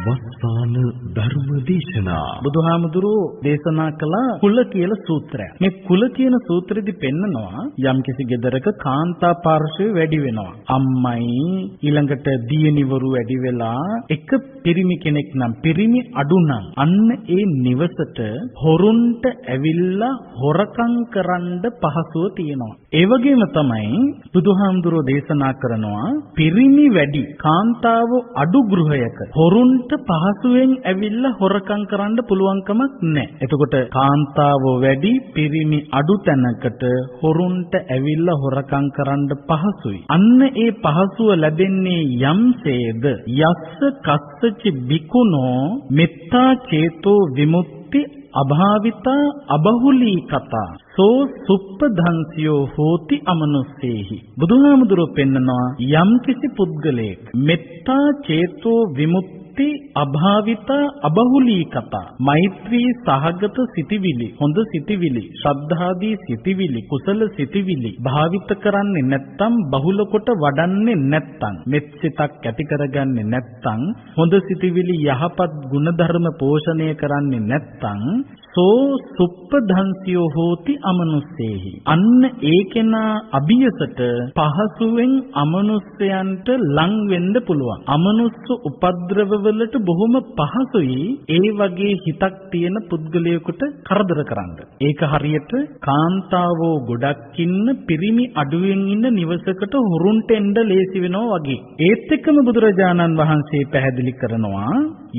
වස්සාන ධර්ම දේශනා බුදුහාමුදුරුවෝ දේශනා කළ කුල කියලා සූත්‍රය. මේ කුල කියන සූත්‍රෙදි පෙන්නනවා යම්කිසි ගෙදරක කාන්තා පාර්ශවය වැඩි වෙනවා. අම්මයි ඊළඟට දියණිවරු වැඩි වෙලා එක පිරිමි කෙනෙක් නම් පිරිමි අඩු නම් අන්න ඒ නිවසට හොරුන්ට ඇවිල්ලා හොරකම් කරන්න පහසුව තියෙනවා. ඒ වගේම තමයි බුදුහාමුදුරුවෝ දේශනා කරනවා පිරිමි වැඩි කාන්තාව අඩු ගෘහයක හොරුන්ට පහසුවෙන් ඇවිල්ලා හොරකම් කරන්න පුළුවන් කමක් නැහැ. එතකොට කාන්තාව වැඩි පිරිමි අඩු තැනකට හොරුන්ට ඇවිල්ලා හොරකම් කරන්න පහසුයි. අන්න ඒ පහසුව ලැබෙන්නේ යම්සේද යස්ස කස්සච බිකුණෝ මෙත්තා චේතෝ විමුක්ති අභාවිතා අබහුලී කතා සෝ සුප්පධංසියෝ හෝති අමනුස්සේහි. බුදුහාමුදුරුවෝ පෙන්නනවා යම්කිසි පුද්ගලයෙක් මෙත්තා චේතෝ විමුක්ති අභාවිතා අබහුලී කතා මෛත්‍රී සහගත සිටිවිලි හොඳ සිටිවිලි ශ්‍රද්ධාදී සිටිවිලි කුසල සිටිවිලි භාවිත කරන්නේ නැත්තම් බහුල කොට වඩන්නේ නැත්තම් මෙත් සිතක් ඇති කරගන්නේ නැත්තම් හොඳ සිටිවිලි යහපත් ගුණධර්ම පෝෂණය කරන්නේ නැත්තම් සෝ සුප්පධංසියෝ හෝති අමනුස්සේහි. අන්න ඒකෙනා අභියසට පහසුවෙන් අමනුස්සයන්ට ලං වෙන්න පුළුවන්. අමනුස්ස උපද්‍රවවලට බොහොම පහසුයි ඒ වගේ හිතක් තියෙන පුද්ගලයෙකුට කරදර කරන්න. ඒක හරියට කාන්තාවෝ ගොඩක් ඉන්න පිරිමි අඩුවෙන් ඉන්න නිවසකට හොරුන්ට එන්න ලේසි වෙනවා වගේ. ඒත් එක්කම බුදුරජාණන් වහන්සේ පැහැදිලි කරනවා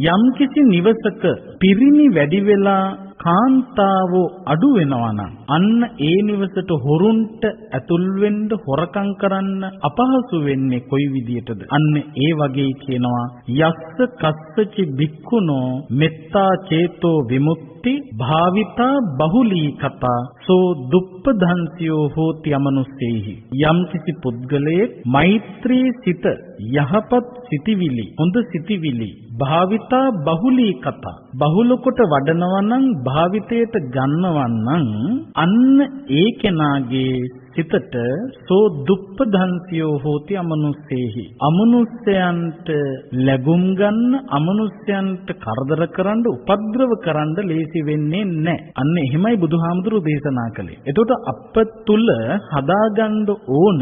යම්කිසි නිවසක පිරිමි වැඩි වෙලා කාන්තාවෝ අඩු වෙනවා නම් අන්න ඒ නිවසට හොරුන්ට ඇතුල් වෙන්න හොරකම් කරන්න අපහසු වෙන්නේ කොයි විදියටද? අන්න ඒ වගේ කියනවා යස්ස කස්සචි බික්ඛුනෝ මෙත්තා චේතෝ විමුක්ති භාවිතා බහුලී කතා සෝ දුප්පධංසියෝ හෝති අමනුස්සේහි. යම්කිසි පුද්ගලයෙක් මෛත්‍රී සිත යහපත් සිටිවිලි හොඳ සිටිවිලි භාවිතා බහුලී කතා බහුල කොට වඩනවා නම් භාවිතයට ගන්නවා නම් අන්න ඒ කෙනාගේ සිතට සෝ දුප්පධංසියෝ හෝති අමනුස්සේහි. අමනුස්සයන්ට ලැබුම් ගන්න අමනුස්සයන්ට කරදර කරන්න උපද්‍රව කරන්න ලේසි වෙන්නේ නැහැ. අන්න එහෙමයි බුදුහාමුදුරුවෝ දේශනා කළේ. එතකොට අප තුල හදාගන්න ඕන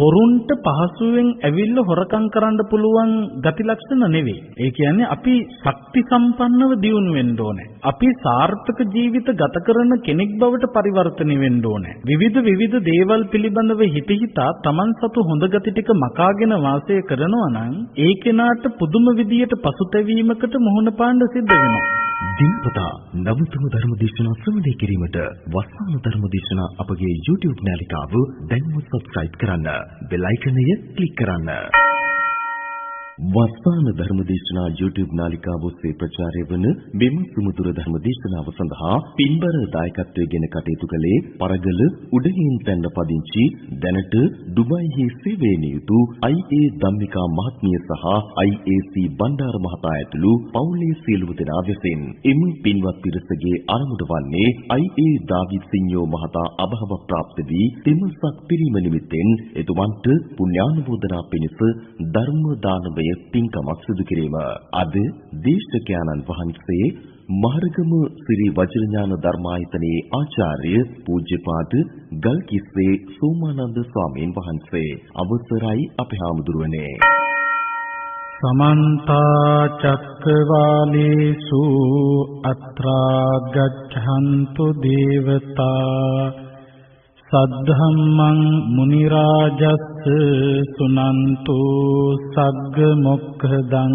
හොරුන්ට පහසුවෙන් ඇවිල්ලා හොරකම් කරන්න පුළුවන් ගති ලක්ෂණ නෙවෙයි. ඒ කියන්නේ අපි ශක්ති සම්පන්නව දියුණු වෙන්න ඕනේ. අපි සාර්ථක ජීවිත ගත කරන කෙනෙක් බවට පරිවර්තනය වෙන්න ඕනේ. විවිධ දේවල් පිළිබඳව හිතා තමන් සතු හොඳ ගති ටික මකාගෙන වාසය කරනවා නම් ඒ කෙනාට පුදුම විදියට පසුතැවීමකට මුහුණ පාන්න සිද්ධ වෙනවා. දිනපතා නවතම ධර්ම දේශනා ශ්‍රවණය කිරීමට වස්සාන ධර්ම දේශනා අපගේ YouTube නාලිකාව දැන්ම subscribe කරන්න. බෙල් අයිකනය ක්ලික් කරන්න. වස්සාන ධර්ම දේශනා YouTube නාලිකාව ඔස්සේ ප්‍රචාරය වන මෙම සුමధుර ධර්ම දේශනාව සඳහා පින්බර දායකත්වයෙන් කටයුතු කළේ පරගල උඩහින් තැන්න පදිංචි දැනට ඩුබායිහි සේවයේ නියුතු IA ධම්මිකා මහත්මිය සහ IAC බණ්ඩාර මහතා ඇතුළු පවුලේ සියලුම දෙනා විසින් එම පින්වත් පිරිසගේ අරමුණ වන්නේ IA දාවිත් සිඤ්ඤෝ මහතා අභව ප්‍රාප්ත වී තෙමසක් පිරීම නිමිත්තෙන් එතුමන්ට පුණ්‍යානුමෝදනා පිණිස ධර්ම දානමය පින්කමක් සිදු කිරීම. අද දේශකයන්න් වහන්සේ මහරගම ශ්‍රී වජිරඥාන ධර්මායතනයේ ආචාර්ය පූජ්‍යපාද ගල්කිස්සේ සෝමානන්ද ස්වාමීන් වහන්සේ. අවසරයි අපේ හාමුදුරුවනේ. සමන්ත චක්කවාලේසු අත්‍රා ගච්ඡන්තු දේවතා සද්ධම්මං මුනි රාජස්ස සුනන්තු සග්ග මොක්ඛදං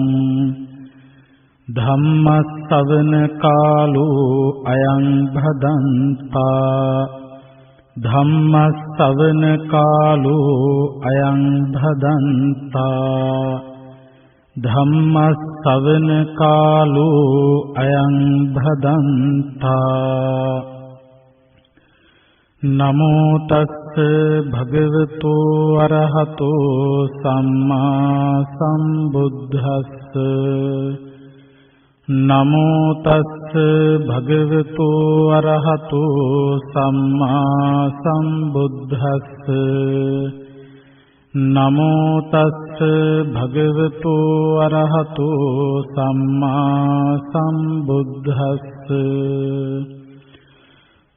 ධම්ම ශ්‍රවණ කාලෝ අයං භදන්තා ධම්ම ශ්‍රවණ කාලෝ අයං භදන්තා ධම්ම ශ්‍රවණ කාලෝ අයං භදන්තා. නමෝ තස්ස භගවතෝ අරහතෝ සම්මා සම්බුද්දස්ස නමෝ තස්ස භගවතෝ අරහතෝ සම්මා සම්බුද්දස්ස නමෝ තස්ස භගවතු අරහතෝ සම්මා සම්බුද්දස්ස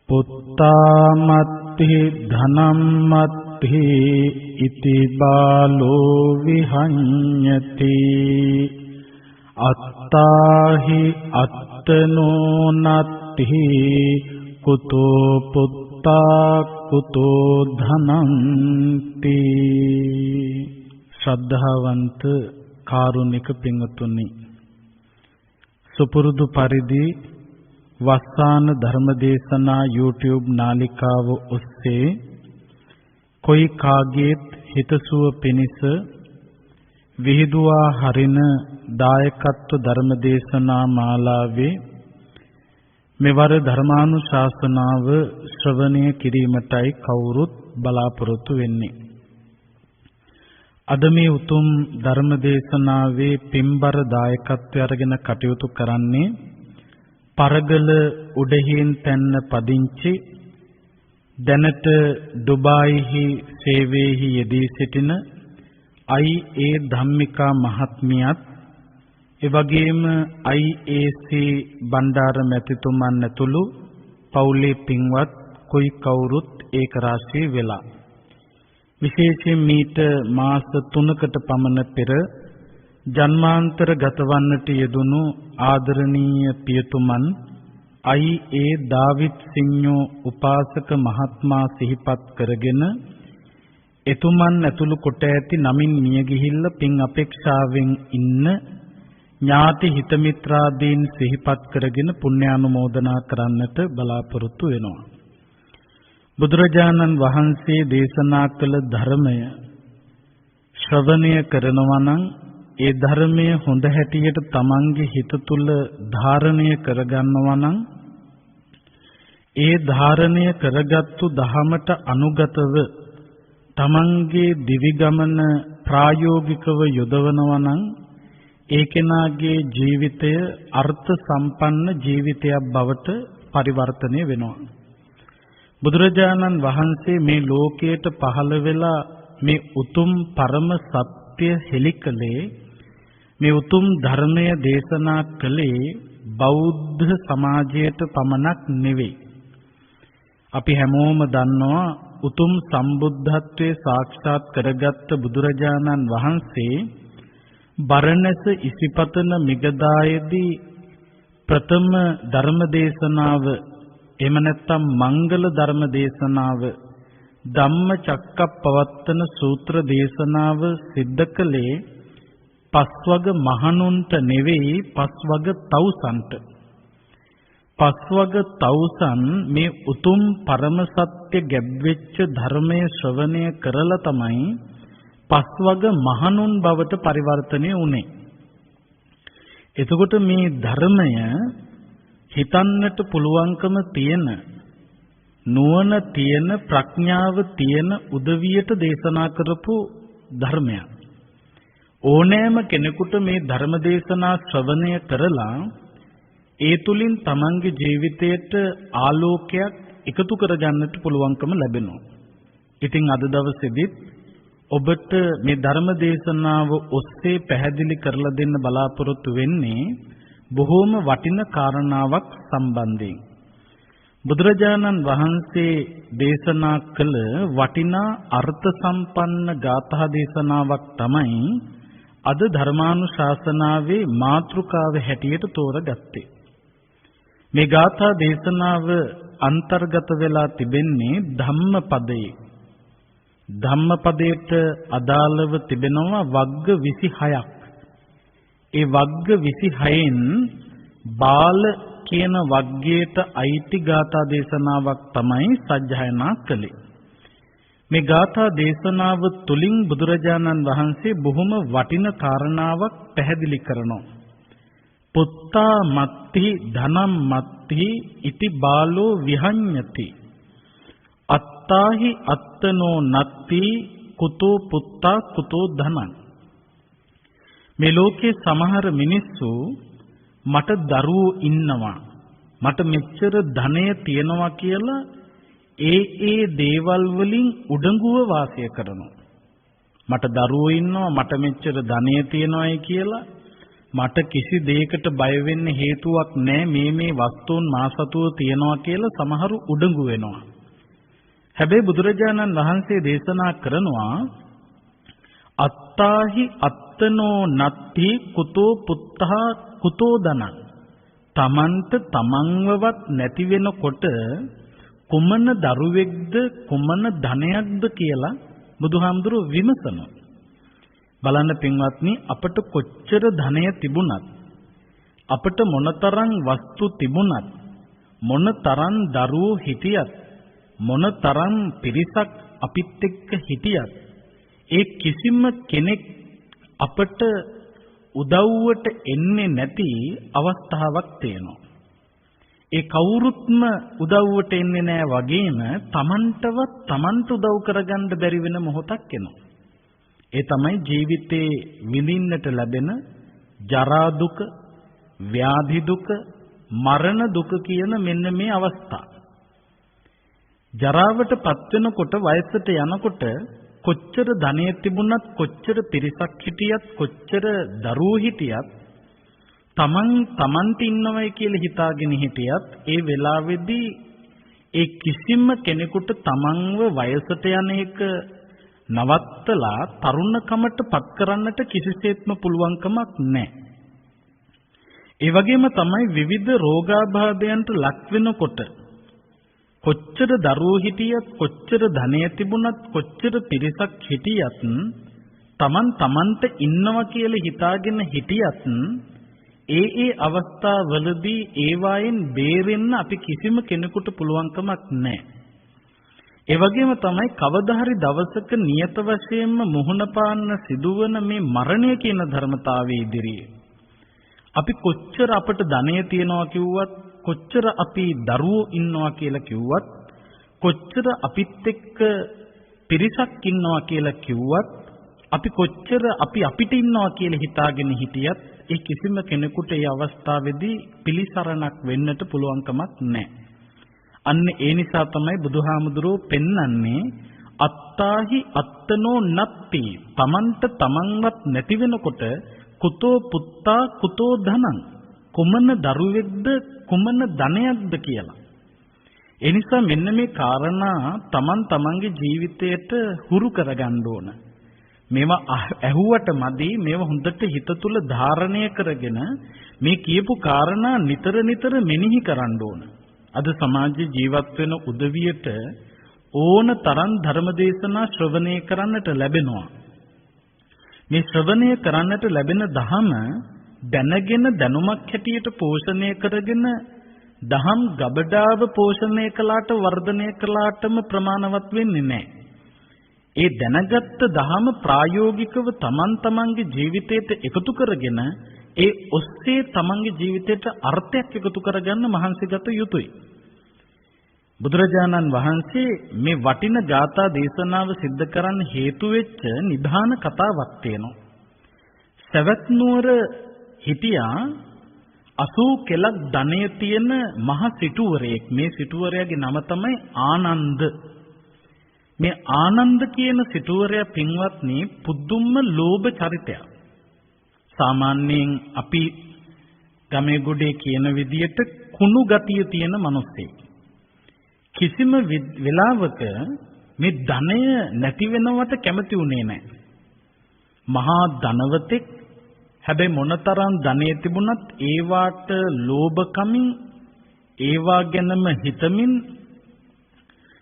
පුත්තාමත්ති ධනම්මත්ති ඉති බාලෝ විහඤ්ඤති අත්තාහි අත්තනෝ නත්ති කුතෝ පුත්තා කුතෝ ධනන්ති. ශ්‍රද්ධාවන්ත කාරුණික පින්වතුනි, සුපුරුදු පරිදි වස්සාන ධර්මදේශනා YouTube නාලිකාව ඔස්සේ කොයි කාගේත් හිතසුව පිණිස විහිදුවා හරින දායකත්ව ධර්මදේශනා මාලාවේ මෙවර ධර්මානුශාසනාව ශ්‍රවණය කිරීමටයි කවුරුත් බලාපොරොත්තු වෙන්නේ. අද මේ උතුම් ධර්මදේශනාවේ පින්බර දායකත්වය අරගෙන කටයුතු කරන්නේ පරගල උඩහින් තැන්න පදිංචි දැනට ඩුබායිහි සේවයේහි යෙදී සිටින I.A. ධම්මිකා මහත්මියත් එවැගේම IAC බණ්ඩාර මැතිතුමන් ඇතුළු පවුලේ පින්වත් කොයි කවුරුත් ඒක රාශී වෙලා විශේෂයෙන් මීට මාස 3කට පමණ පෙර ජන්මාන්තර ගතවන්නට යෙදුණු ආදරණීය පියතුමන් I.A. දාවිත් සිඤ්ඤෝ උපාසක මහත්මයා සිහිපත් කරගෙන එතුමන් ඇතුළු කොට ඇති නමින් මිය ගිහිල්ලා පින් අපේක්ෂාවෙන් ඉන්න ඥාති හිත මිත්‍රාදීන් සිහිපත් කරගෙන පුණ්‍යානුමෝදනා කරන්නට බලාපොරොත්තු වෙනවා. බුදුරජාණන් වහන්සේ දේශනා කළ ධර්මය ශ්‍රවණය කරනවා නම් ඒ ධර්මය හොඳ හැටියට තමන්ගේ හිත තුළ ධාරණය කරගන්නවා නම් ඒ ධාරණය කරගත්තු දහමට අනුගතව තමන්ගේ දිවි ගමන ප්‍රායෝගිකව යොදවනවා නම් ඒ කෙනාගේ ජීවිතය අර්ථ සම්පන්න ජීවිතයක් බවට පරිවර්තනය වෙනවා. බුදුරජාණන් වහන්සේ මේ ලෝකයට පහළ වෙලා මේ උතුම් පරම සත්‍ය හෙළිකලේ මේ උතුම් ධර්මය දේශනා කළේ බෞද්ධ සමාජයට පමණක් නෙවෙයි. අපි හැමෝම දන්නවා උතුම් සම්බුද්ධත්වයේ සාක්ෂාත් කරගත්ත බුදුරජාණන් වහන්සේ බරණැස ඉසිපතන මිගදායේදී ප්‍රථම ධර්ම දේශනාව එහෙම නැත්නම් මංගල ධර්ම දේශනාව ධම්මචක්කප්පවත්තන සූත්‍ර දේශනාව සිද්ධ කළේ පස්වග මහණුන්ට නෙවෙයි පස්වග තවුසන්ට. පස්වග තවුසන් මේ උතුම් පරම සත්‍ය ගැබ්වෙච්ච ධර්මයේ ශ්‍රවණය කරලා තමයි පස්වග මහණුන් බවට පරිවර්තනය වුණේ. එතකොට මේ ධර්මය හිතන්නට පුළුවන්කම තියෙන නුවණ තියෙන ප්‍රඥාව තියෙන උදවියට දේශනා කරපු ධර්මයක්. ඕනෑම කෙනෙකුට මේ ධර්ම දේශනා ශ්‍රවණය කරලා ඒ තුලින් තමන්ගේ ජීවිතයට ආලෝකයක් එකතු කරගන්නට පුළුවන්කම ලැබෙනවා. ඉතින් අද දවසේදී ඔබට මේ ධර්ම දේශනාව ඔස්සේ පැහැදිලි කරලා දෙන්න බලාපොරොත්තු වෙන්නේ බොහෝම වටින කාරණාවක් සම්බන්ධයෙන්. බුදුරජාණන් වහන්සේ දේශනා කළ වටිනා අර්ථ සම්පන්න ගාථා දේශනාවක් තමයි අද ධර්මානුශාසනාවේ මාතෘකාව හැටියට තෝරගත්තේ. මේ ගාථා දේශනාව අන්තර්ගත වෙලා තිබෙන්නේ ධම්මපදයේ. ධම්මපදයට අදාළව තිබෙනවා වග්ග 26ක්. ඒ වග්ග 26න් බාල කියන වග්ගයට අයිති ගාථා දේශනාවක් තමයි සජ්ජායනා කළේ. මේ ගාථා දේශනාව තුලින් බුදුරජාණන් වහන්සේ බොහොම වටින කාරණාවක් පැහැදිලි කරනවා. පුත්තා මත්ති ධනම් මත්ති ඉති බාලෝ විහඤ්ඤති අත්තාහි අත්තනෝ නත්ති කුතෝ පුත්තා කුතෝ ධනං. මේ ලෝකේ සමහර මිනිස්සු මට දරුවෝ ඉන්නවා මට මෙච්චර ධනය තියෙනවා කියලා ඒ දේවල් වලින් උඩඟුව වාසය කරනවා. මට දරුවෝ ඉන්නවා මට මෙච්චර ධනෙ තියෙනවායි කියලා මට කිසි දෙයකට බය වෙන්න හේතුවක් නැහැ මේ වස්තුන් මා සතුව තියනවා කියලා සමහරු උඩඟු වෙනවා. හැබැයි බුදුරජාණන් වහන්සේ දේශනා කරනවා අත්තාහි අත්තනෝ නත්ති කුතෝ පුත්තහා කුතෝ ධනං. තමන්ට තමන්වවත් නැති වෙනකොට කුමන දරුවෙක්ද කුමන ධනයක්ද කියලා බුදුහාමුදුරුවෝ විමසනවා. බලන්න පින්වත්නි අපට කොච්චර ධනය තිබුණත් අපට මොනතරම් වස්තු තිබුණත් මොනතරම් දරුවෝ හිටියත් මොනතරම් පිරිසක් අපිත් එක්ක හිටියත් ඒ කිසිම කෙනෙක් අපට උදව්වට එන්නේ නැති අවස්ථාවක් තියෙනවා. ඒ කවුරුත්ම උදව්වට එන්නේ නැහැ වගේම තමන්ටවත් තමන්ට උදව් කරගන්න බැරි වෙන මොහොතක් එනවා. ඒ තමයි ජීවිතේ විඳින්නට ලැබෙන ජරා දුක, ව්‍යාධි දුක, මරණ දුක කියන මෙන්න මේ අවස්ථා. ජරාවට පත් වෙනකොට වයසට යනකොට කොච්චර ධනෙ තිබුණත් කොච්චර පිරිසක් හිටියත් කොච්චර දරුවෝ හිටියත් තමන්ට ඉන්නවයි කියලා හිතාගෙන හිටියත් ඒ වෙලාවේදී ඒ කිසිම කෙනෙකුට තමන්ව වයසට යන එක නවත්තලා තරුණකමට පත් කරන්නට කිසිසේත්ම පුළුවන්කමක් නැහැ. ඒ වගේම තමයි විවිධ රෝගාබාධයන්ට ලක් වෙනකොට කොච්චර දරුවෝ හිටියත් කොච්චර ධනෙ තිබුණත් කොච්චර පිරිසක් හිටියත් තමන්ට ඉන්නවා කියලා හිතාගෙන හිටියත් ඒ අවස්ථාවලදී ඒවායින් බේරෙන්න අපි කිසිම කෙනෙකුට පුළුවන්කමක් නැහැ. ඒ වගේම තමයි කවදා හරි දවසක නියත වශයෙන්ම මුහුණ පාන්න සිදුවන මේ මරණය කියන ධර්මතාවයේ ඉදිරියේ අපි කොච්චර අපට ධනෙ තියනවා කිව්වත් කොච්චර අපි දරුවෝ ඉන්නවා කියලා කිව්වත් කොච්චර අපිත් එක්ක පිරිසක් ඉන්නවා කියලා කිව්වත් අපි කොච්චර අපිට ඉන්නවා කියලා හිතාගෙන හිටියත් ඒ කිසිම කෙනෙකුට ඒ අවස්ථාවේදී පිළිසරණක් වෙන්නට පුළුවන්කමක් නැහැ. අන්න ඒ නිසා තමයි බුදුහාමුදුරුවෝ පෙන්වන්නේ අත්තාහි අත්තනෝ නත්ති. තමන්ට තමන්වත් නැති වෙනකොට කුතෝ පුත්තා කුතෝ ධනං. කුමන දරුවෙක්ද කුමන ධනයක්ද කියලා. ඒ නිසා මෙන්න මේ කාරණා තමන්ගේ ජීවිතයට හුරු කරගන්න ඕන. මේවා ඇහුවට මදි මේවා හොඳට හිත තුල ධාරණය කරගෙන මේ කියපු කාරණා නිතර මෙනෙහි කරන්න ඕන. අද සමාජයේ ජීවත් වෙන උදවියට ඕන තරම් ධර්මදේශනා ශ්‍රවණය කරන්නට ලැබෙනවා. මේ ශ්‍රවණය කරන්නට ලැබෙන ධහම දැනගෙන දැනුමක් හැටියට පෝෂණය කරගෙන දහම් ගබඩාව පෝෂණය කළාට වර්ධනය කළාටම ප්‍රමාණවත් වෙන්නේ නැහැ. ඒ දැනගත්ත දහම ප්‍රායෝගිකව තමන්ගේ ජීවිතයට එකතු කරගෙන ඒ ඔස්සේ තමන්ගේ ජීවිතයට අර්ථයක් එකතු කරගන්න මහන්සි ගත යුතුයි. බුදුරජාණන් වහන්සේ මේ වටින ගාථා දේශනාව සිද්ධ කරන්න හේතු වෙච්ච නිධාන කතාවක් තියෙනවා. සවැත් නුවර හිටියා 80 කෙලක් ධනෙ තියෙන මහ සිටුවරයෙක්. මේ සිටුවරයාගේ නම තමයි ආනන්ද. මේ ආනන්ද කියන සිටුවරයා පින්වත්නි පුදුම ලෝභ චරිතයක්. සාමාන්‍යයෙන් අපි ගමේ ගොඩේ කියන විදියට කුණු ගතිය තියෙන මිනිස්සෙක්. කිසිම වෙලාවක මේ ධනය නැති වෙනවට කැමති උනේ නැහැ. මහා ධනවතෙක්. හැබැයි මොනතරම් ධනෙ තිබුණත් ඒවාට ලෝභකමින් ඒවා ගැනම හිතමින්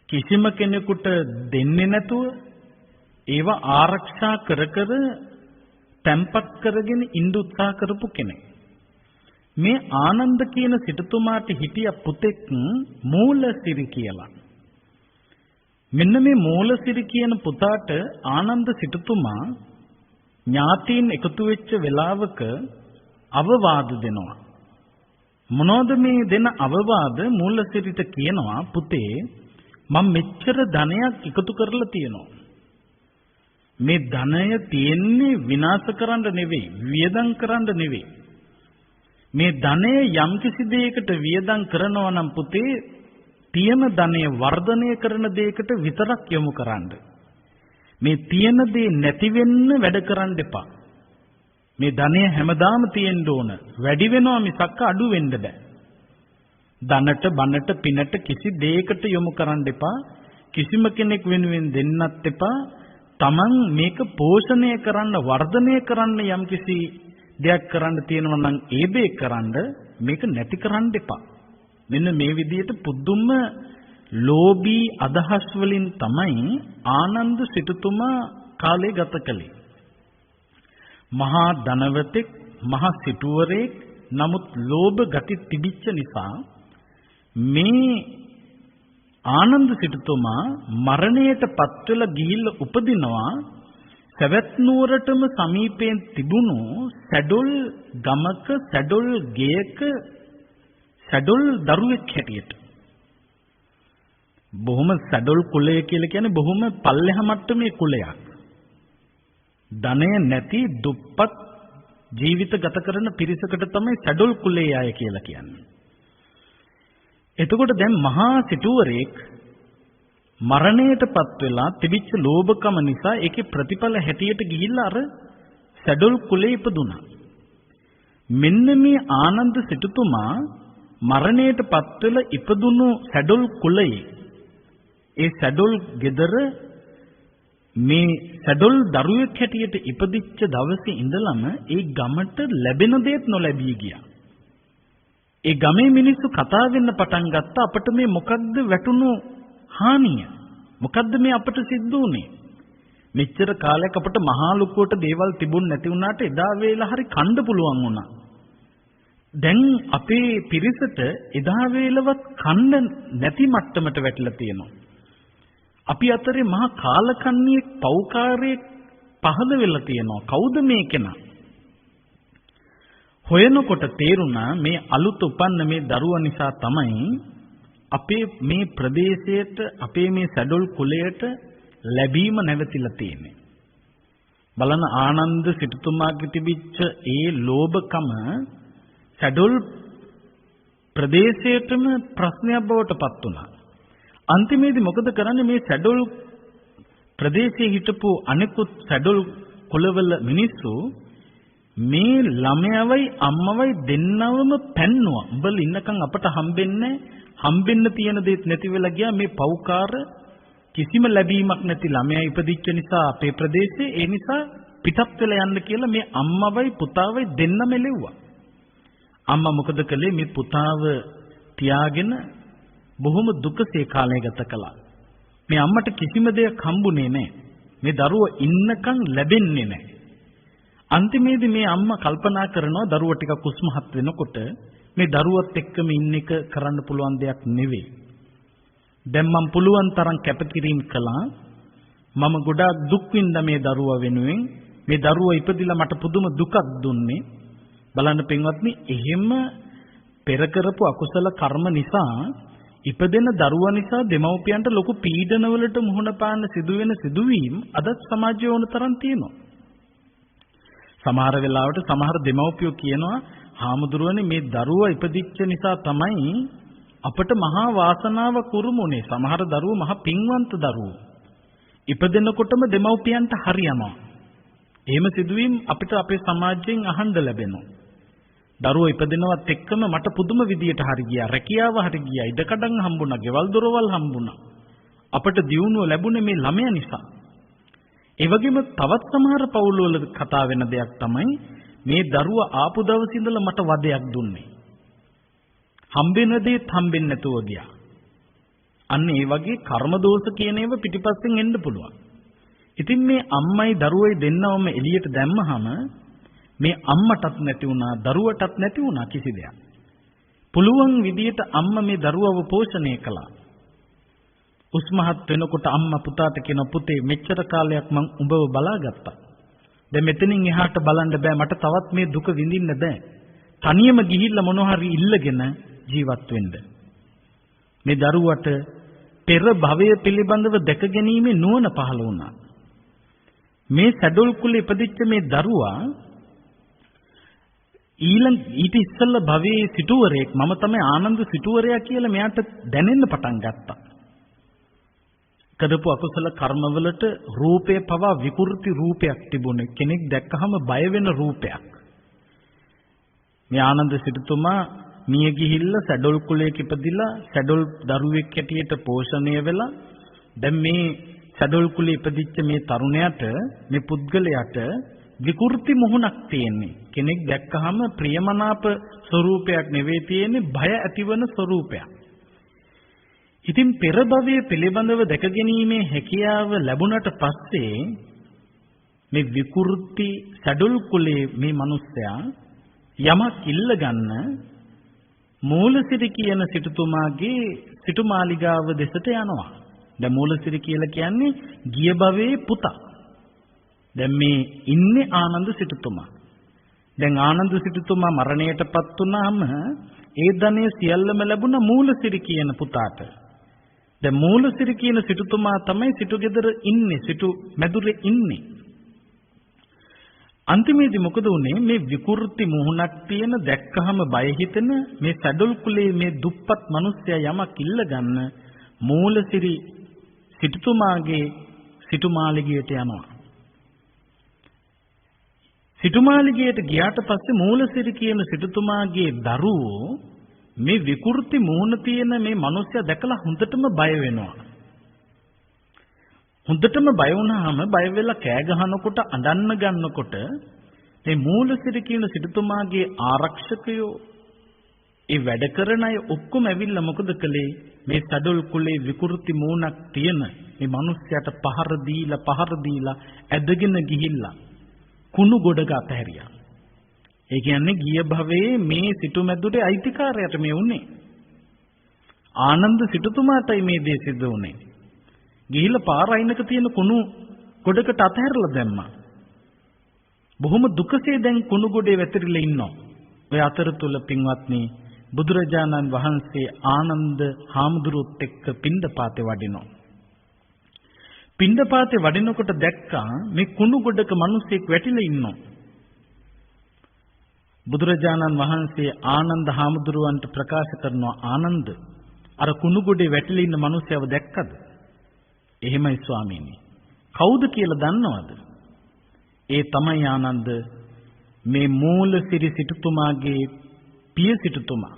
කිසිම කෙනෙකුට දෙන්නේ නැතුව ඒවා ආරක්ෂා කර තැම්පත් කරගෙන ඉඳ උත්සාහ කරපු කෙනෙක්. මේ ආනන්ද කියන සිටුතුමාට හිටිය පුතෙක් මූලසිරි කියලා. මෙන්න මේ මූලසිරි කියන පුතාට ආනන්ද සිටුතුමා ඥාතීන් එකතු වෙච්ච වෙලාවක අවවාද දෙනවා. මොනවද මේ දෙන අවවාද? මූලසිරිට කියනවා පුතේ මම මෙච්චර ධනයක් එකතු කරලා තියෙනවා. මේ ධනය තියෙන්නේ විනාශ කරන්න නෙවෙයි, වියදම් කරන්න නෙවෙයි. මේ ධනය යම්කිසි දෙයකට වියදම් කරනවා නම් පුතේ තියෙන ධනය වර්ධනය කරන දෙයකට විතරක් යොමු කරන්න. මේ තියෙන දේ නැති වෙන්න වැඩ කරන්න එපා. මේ ධනය හැමදාම තියෙන්න ඕන. වැඩි වෙනවා මිසක් අඩු වෙන්න බෑ. ධනට බනට පිනට කිසි දෙයකට යොමු කරන්න එපා. කිසිම කෙනෙක් වෙනුවෙන් දෙන්නත් එපා. Taman මේක පෝෂණය කරන්න වර්ධනය කරන්න යම් කිසි දෙයක් කරන්න තියෙනවා නම් ඒ දේ කරන්න, මේක නැති කරන්න එපා. මෙන්න මේ විදිහට පුදුම ලෝභී අදහස් වලින් තමයි ආනන්ද සිටුතුමා කාලය ගත කළේ. මහා ධනවතෙක්, මහා සිටුවරයෙක්, නමුත් ලෝභ ගති තිබිච්ච නිසා මේ ආනන්ද සිටුතුමා මරණයට පත් වෙලා ගිහිල්ලා උපදිනවා සවැත් නුවරටම සමීපයෙන් තිබුණු සැඩොල් ගමක සැඩොල් ගෙයක සැඩොල් දරුවෙක් හැටියට. බොහොම සැඩොල් කුලය කියලා කියන්නේ බොහොම පල්ලෙහා මට්ටමේ කුලයක්. ධනය නැති දුප්පත් ජීවිත ගත කරන පිරිසකට තමයි සැඩොල් කුලයේ අය කියලා කියන්නේ. එතකොට දැන් මහා සිටුවරයෙක් මරණයටපත් වෙලා තිබිච්ච ලෝභකම නිසා ඒකේ ප්‍රතිඵල හැටියට ගිහිල්ලා අර සැඩොල් කුලේ ඉපදුනා. මෙන්න මේ ආනන්ද සිටුතුමා මරණයටපත් වෙලා ඉපදුණු සැඩොල් කුලයේ ඒ සැඩොල් ගෙදර මේ සැඩොල් දරුවෙක් හැටියට ඉපදිච්ච දවසේ ඉඳලම ඒ ගමට ලැබෙන දේත් නොලැබී ගියා. ඒ ගමේ මිනිස්සු කතා වෙන්න පටන් ගත්තා අපිට මේ මොකක්ද වැටුණු හානිය? මොකද්ද මේ අපිට සිද්ධ වුනේ? මෙච්චර කාලයක් අපිට මහා ලොකුවට දේවල් තිබුණ නැති වුණාට එදා වේලා හරි කන්න පුළුවන් වුණා. දැන් අපේ පිරිසට එදා වේලවත් කන්න නැති මට්ටමට වැටිලා තියෙනවා. අපි අතරේ මහා කාලකන්ණියෙක් පෞකාරයෙක් පහළ වෙලා තියෙනවා. කවුද මේ කෙනා? හොයනකොට තේරුණා මේ අලුත් උපන්න මේ දරුවා නිසා තමයි අපේ මේ ප්‍රදේශයට අපේ මේ සැඩොල් කුලයට ලැබීම නැවතිලා තියෙන්නේ. බලන්න ආනන්ද සිටුතුමාගේ තිබිච්ච ඒ ලෝභකම සැඩොල් ප්‍රදේශයටම ප්‍රශ්නයක් බවට පත් වුණා. අන්තිමේදී මොකද කරන්නේ මේ සැඩොල් ප්‍රදේශයේ හිටපු අනෙකුත් සැඩොල් කුලවල මිනිස්සු මේ ළමයාවයි අම්මවයි දෙන්නවම පැන්නුවා. උඹලා ඉන්නකම් අපට හම්බෙන්න තියෙන දේත් නැති වෙලා ගියා. මේ පෞකාර කිසිම ලැබීමක් නැති ළමයා ඉපදිච්ච නිසා අපේ ප්‍රදේශයේ ඒ නිසා පිටත් වෙලා යන්න කියලා මේ අම්මවයි පුතාවයි දෙන්නම එළෙව්වා. අම්මා මොකද කළේ? මේ පුතාව තියාගෙන බොහොම දුකසේ කාලය ගත කළා. මේ අම්මට කිසිම දෙයක් හම්බුනේ නැහැ. මේ දරුවා ඉන්නකම් ලැබෙන්නේ නැහැ. අන්තිමේදී මේ අම්මා කල්පනා කරනවා දරුවා ටික කුස්මහත් වෙනකොට මේ දරුවත් එක්කම ඉන්න එක කරන්න පුළුවන් දෙයක් නෙවෙයි. දැන් මම පුළුවන් තරම් කැපකිරීම කළා. මම ගොඩාක් දුක් විඳ මේ දරුවා වෙනුවෙන්. මේ දරුවා ඉපදිලා මට පුදුම දුකක් දුන්නේ. බලන්න පින්වත්නි, එහෙම පෙර කරපු අකුසල කර්ම නිසා ඉපදෙන දරුවා නිසා දෙමව්පියන්ට ලොකු පීඩනවලට මුහුණ පාන්න සිදුවෙන සිදුවීම් අදත් සමාජයේ ඕන තරම් තියෙනවා. සමහර වෙලාවට සමහර දෙමව්පියෝ කියනවා හාමුදුරුවනේ මේ දරුවා ඉපදිච්ච නිසා තමයි අපට මහා වාසනාව කුරුමුනේ. සමහර දරුවෝ මහා පින්වන්ත දරුවෝ. ඉපදෙනකොටම දෙමව්පියන්ට හරියනවා. එහෙම සිදුවීම් අපිට අපේ සමාජයෙන් අහන්න ලැබෙනවා. දරුවෝ ඉපදෙනවත් එක්කම මට පුදුම විදියට හරි ගියා. රැකියාව හරි ගියා. ඉඩකඩම් හම්බුණා. ගෙවල් දොරවල් හම්බුණා. අපට දියුණුව ලැබුණේ මේ ළමයා නිසා. ඒ වගේම තවත් සමහර පවුල්වල කතා වෙන දෙයක් තමයි මේ දරුවා ආපු දවසේ ඉඳලා මට වදයක් දුන්නේ. හම්බෙන දේත් හම්බෙන්නේ නැතුව ගියා. අන්න ඒ වගේ කර්ම දෝෂ කියන ඒවා පිටිපස්සෙන් එන්න පුළුවන්. ඉතින් මේ අම්මයි දරුවයි දෙන්නවම එළියට දැම්මහම මේ අම්මටත් නැති වුණා, දරුවටත් නැති වුණා කිසි දෙයක්. පුළුවන් විදියට අම්මා මේ දරුවව පෝෂණය කළා. උස්මහත් වෙනකොට අම්මා පුතාට කියන පුතේ මෙච්චර කාලයක් මං උඹව බලාගත්තා. දැන් මෙතනින් එහාට බලන්න බෑ. මට තවත් මේ දුක විඳින්න බෑ. තනියම ගිහිල්ලා මොනවා හරි ඉල්ලගෙන ජීවත් වෙන්න. මේ දරුවට පෙර භවය පිළිබඳව දැක ගැනීමේ නුවණ පහළ වුණා. මේ සැඩොල් කුලේ ඉපදිච්ච මේ දරුවා ඊට ඉස්සෙල්ලා භවයේ සිටුවරයෙක් මම තමයි ආනන්ද සිටුවරයා කියලා මෙයාට දැනෙන්න පටන් ගත්තා. කරපු අකුසල කර්මවලට රූපේ පවා විකෘති රූපයක් තිබුණේ. කෙනෙක් දැක්කහම බය වෙන රූපයක්. මේ ආනන්ද සිටුතුමා මිය ගිහිල්ලා සැඩොල් කුලයක ඉපදිලා සැඩොල් දරුවෙක් හැටියට පෝෂණය වෙලා දැන් මේ සැඩොල් කුලේ ඉපදිච්ච මේ තරුණයාට මේ පුද්ගලයාට විකෘති මුහුණක් තියෙන්නේ. කෙනෙක් දැක්කහම ප්‍රියමනාප ස්වરૂපයක් නෙවෙයි තියෙන්නේ, භය ඇතිවන ස්වરૂපයක්. ඉතින් පෙර භවයේ පිළිබඳව දැක ගැනීමේ හැකියාව ලැබුණට පස්සේ මේ විකෘති සැඩොල් කුලේ මේ මිනිස්සයා යමක් ඉල්ල ගන්න මූලසිරි කියන සිටුතුමාගේ සිටුමාලිගාව දෙසට යනවා. දැන් මූලසිරි කියලා කියන්නේ ගිය භවයේ පුතා. දැන් මේ ඉන්නේ ආනන්ද සිටුතුමා. දැන් ආනන්ද සිටුතුමා මරණයටපත් වුණාම ඒ ධනෙ සියල්ලම ලැබුණ මූලසිරි කියන පුතාට. දැන් මූලසිරි කියන සිටුතුමා තමයි සිටුගෙදර ඉන්නේ, සිටු මැදුරේ ඉන්නේ. අන්තිමේදී මොකද වුනේ? මේ විකෘති මුහුණක් තියෙන දැක්කහම බය හිතෙන මේ සැඩොල් කුලේ මේ දුප්පත් මිනිස්සයා යමක් ඉල්ල ගන්න මූලසිරි සිටුතුමාගේ සිටුමාලිගයට යනවා. සිටුමාලිගයට ගියාට පස්සේ මූලසිරි කියන සිටුතුමාගේ දරුවෝ මේ විකෘති මුහුණ තියෙන මේ මිනිස්සයා දැකලා හොඳටම බය වෙනවා. හොඳටම බය වුණාම බය වෙලා කෑ ගහනකොට අඬන්න ගන්නකොට මේ මූලසිරි කියන සිටුතුමාගේ ආරක්ෂකයෝ ඒ වැඩ කරන අය ඔක්කොම ඇවිල්ලා මොකද කළේ? මේ සැඩොල් කුලේ විකෘති මූණක් තියෙන මේ මිනිස්සයාට පහර දීලා ඇදගෙන ගිහිල්ලා කුණු ගොඩක අතහැරියා. ඒ කියන්නේ ගිය භවයේ මේ සිටුමැදුරේ අයිතිකාරයට මේ උනේ. ආනන්ද සිටුතුමාටයි මේ දේ සිද්ධ වුනේ. ගිහිල්ලා පාර අයිනක තියෙන කුණු ගොඩකට අතහැරලා දැම්මා. බොහොම දුකසේ දැන් කුණු ගොඩේ වැතිරිලා ඉන්නවා. ඔය අතරතුර පින්වත්නි බුදුරජාණන් වහන්සේ ආනන්ද හාමුදුරුවොත් එක්ක පිණ්ඩපාතේ වඩිනවා. පිණ්ඩපාතේ වඩිනකොට දැක්කා මේ කුණු ගොඩක මිනිස්සෙක් වැටිලා ඉන්නවා. බුදුරජාණන් වහන්සේ ආනන්ද හාමුදුරුවන්ට ප්‍රකාශ කරනවා, ආනන්ද අර කුණු ගොඩේ වැටිලා ඉන්න මිනිස්සයව දැක්කද? එහෙමයි ස්වාමීනි. කවුද කියලා දන්නවද? ඒ තමයි ආනන්ද මේ මූලසිරි සිටුතුමාගේ පිය සිටුතුමා.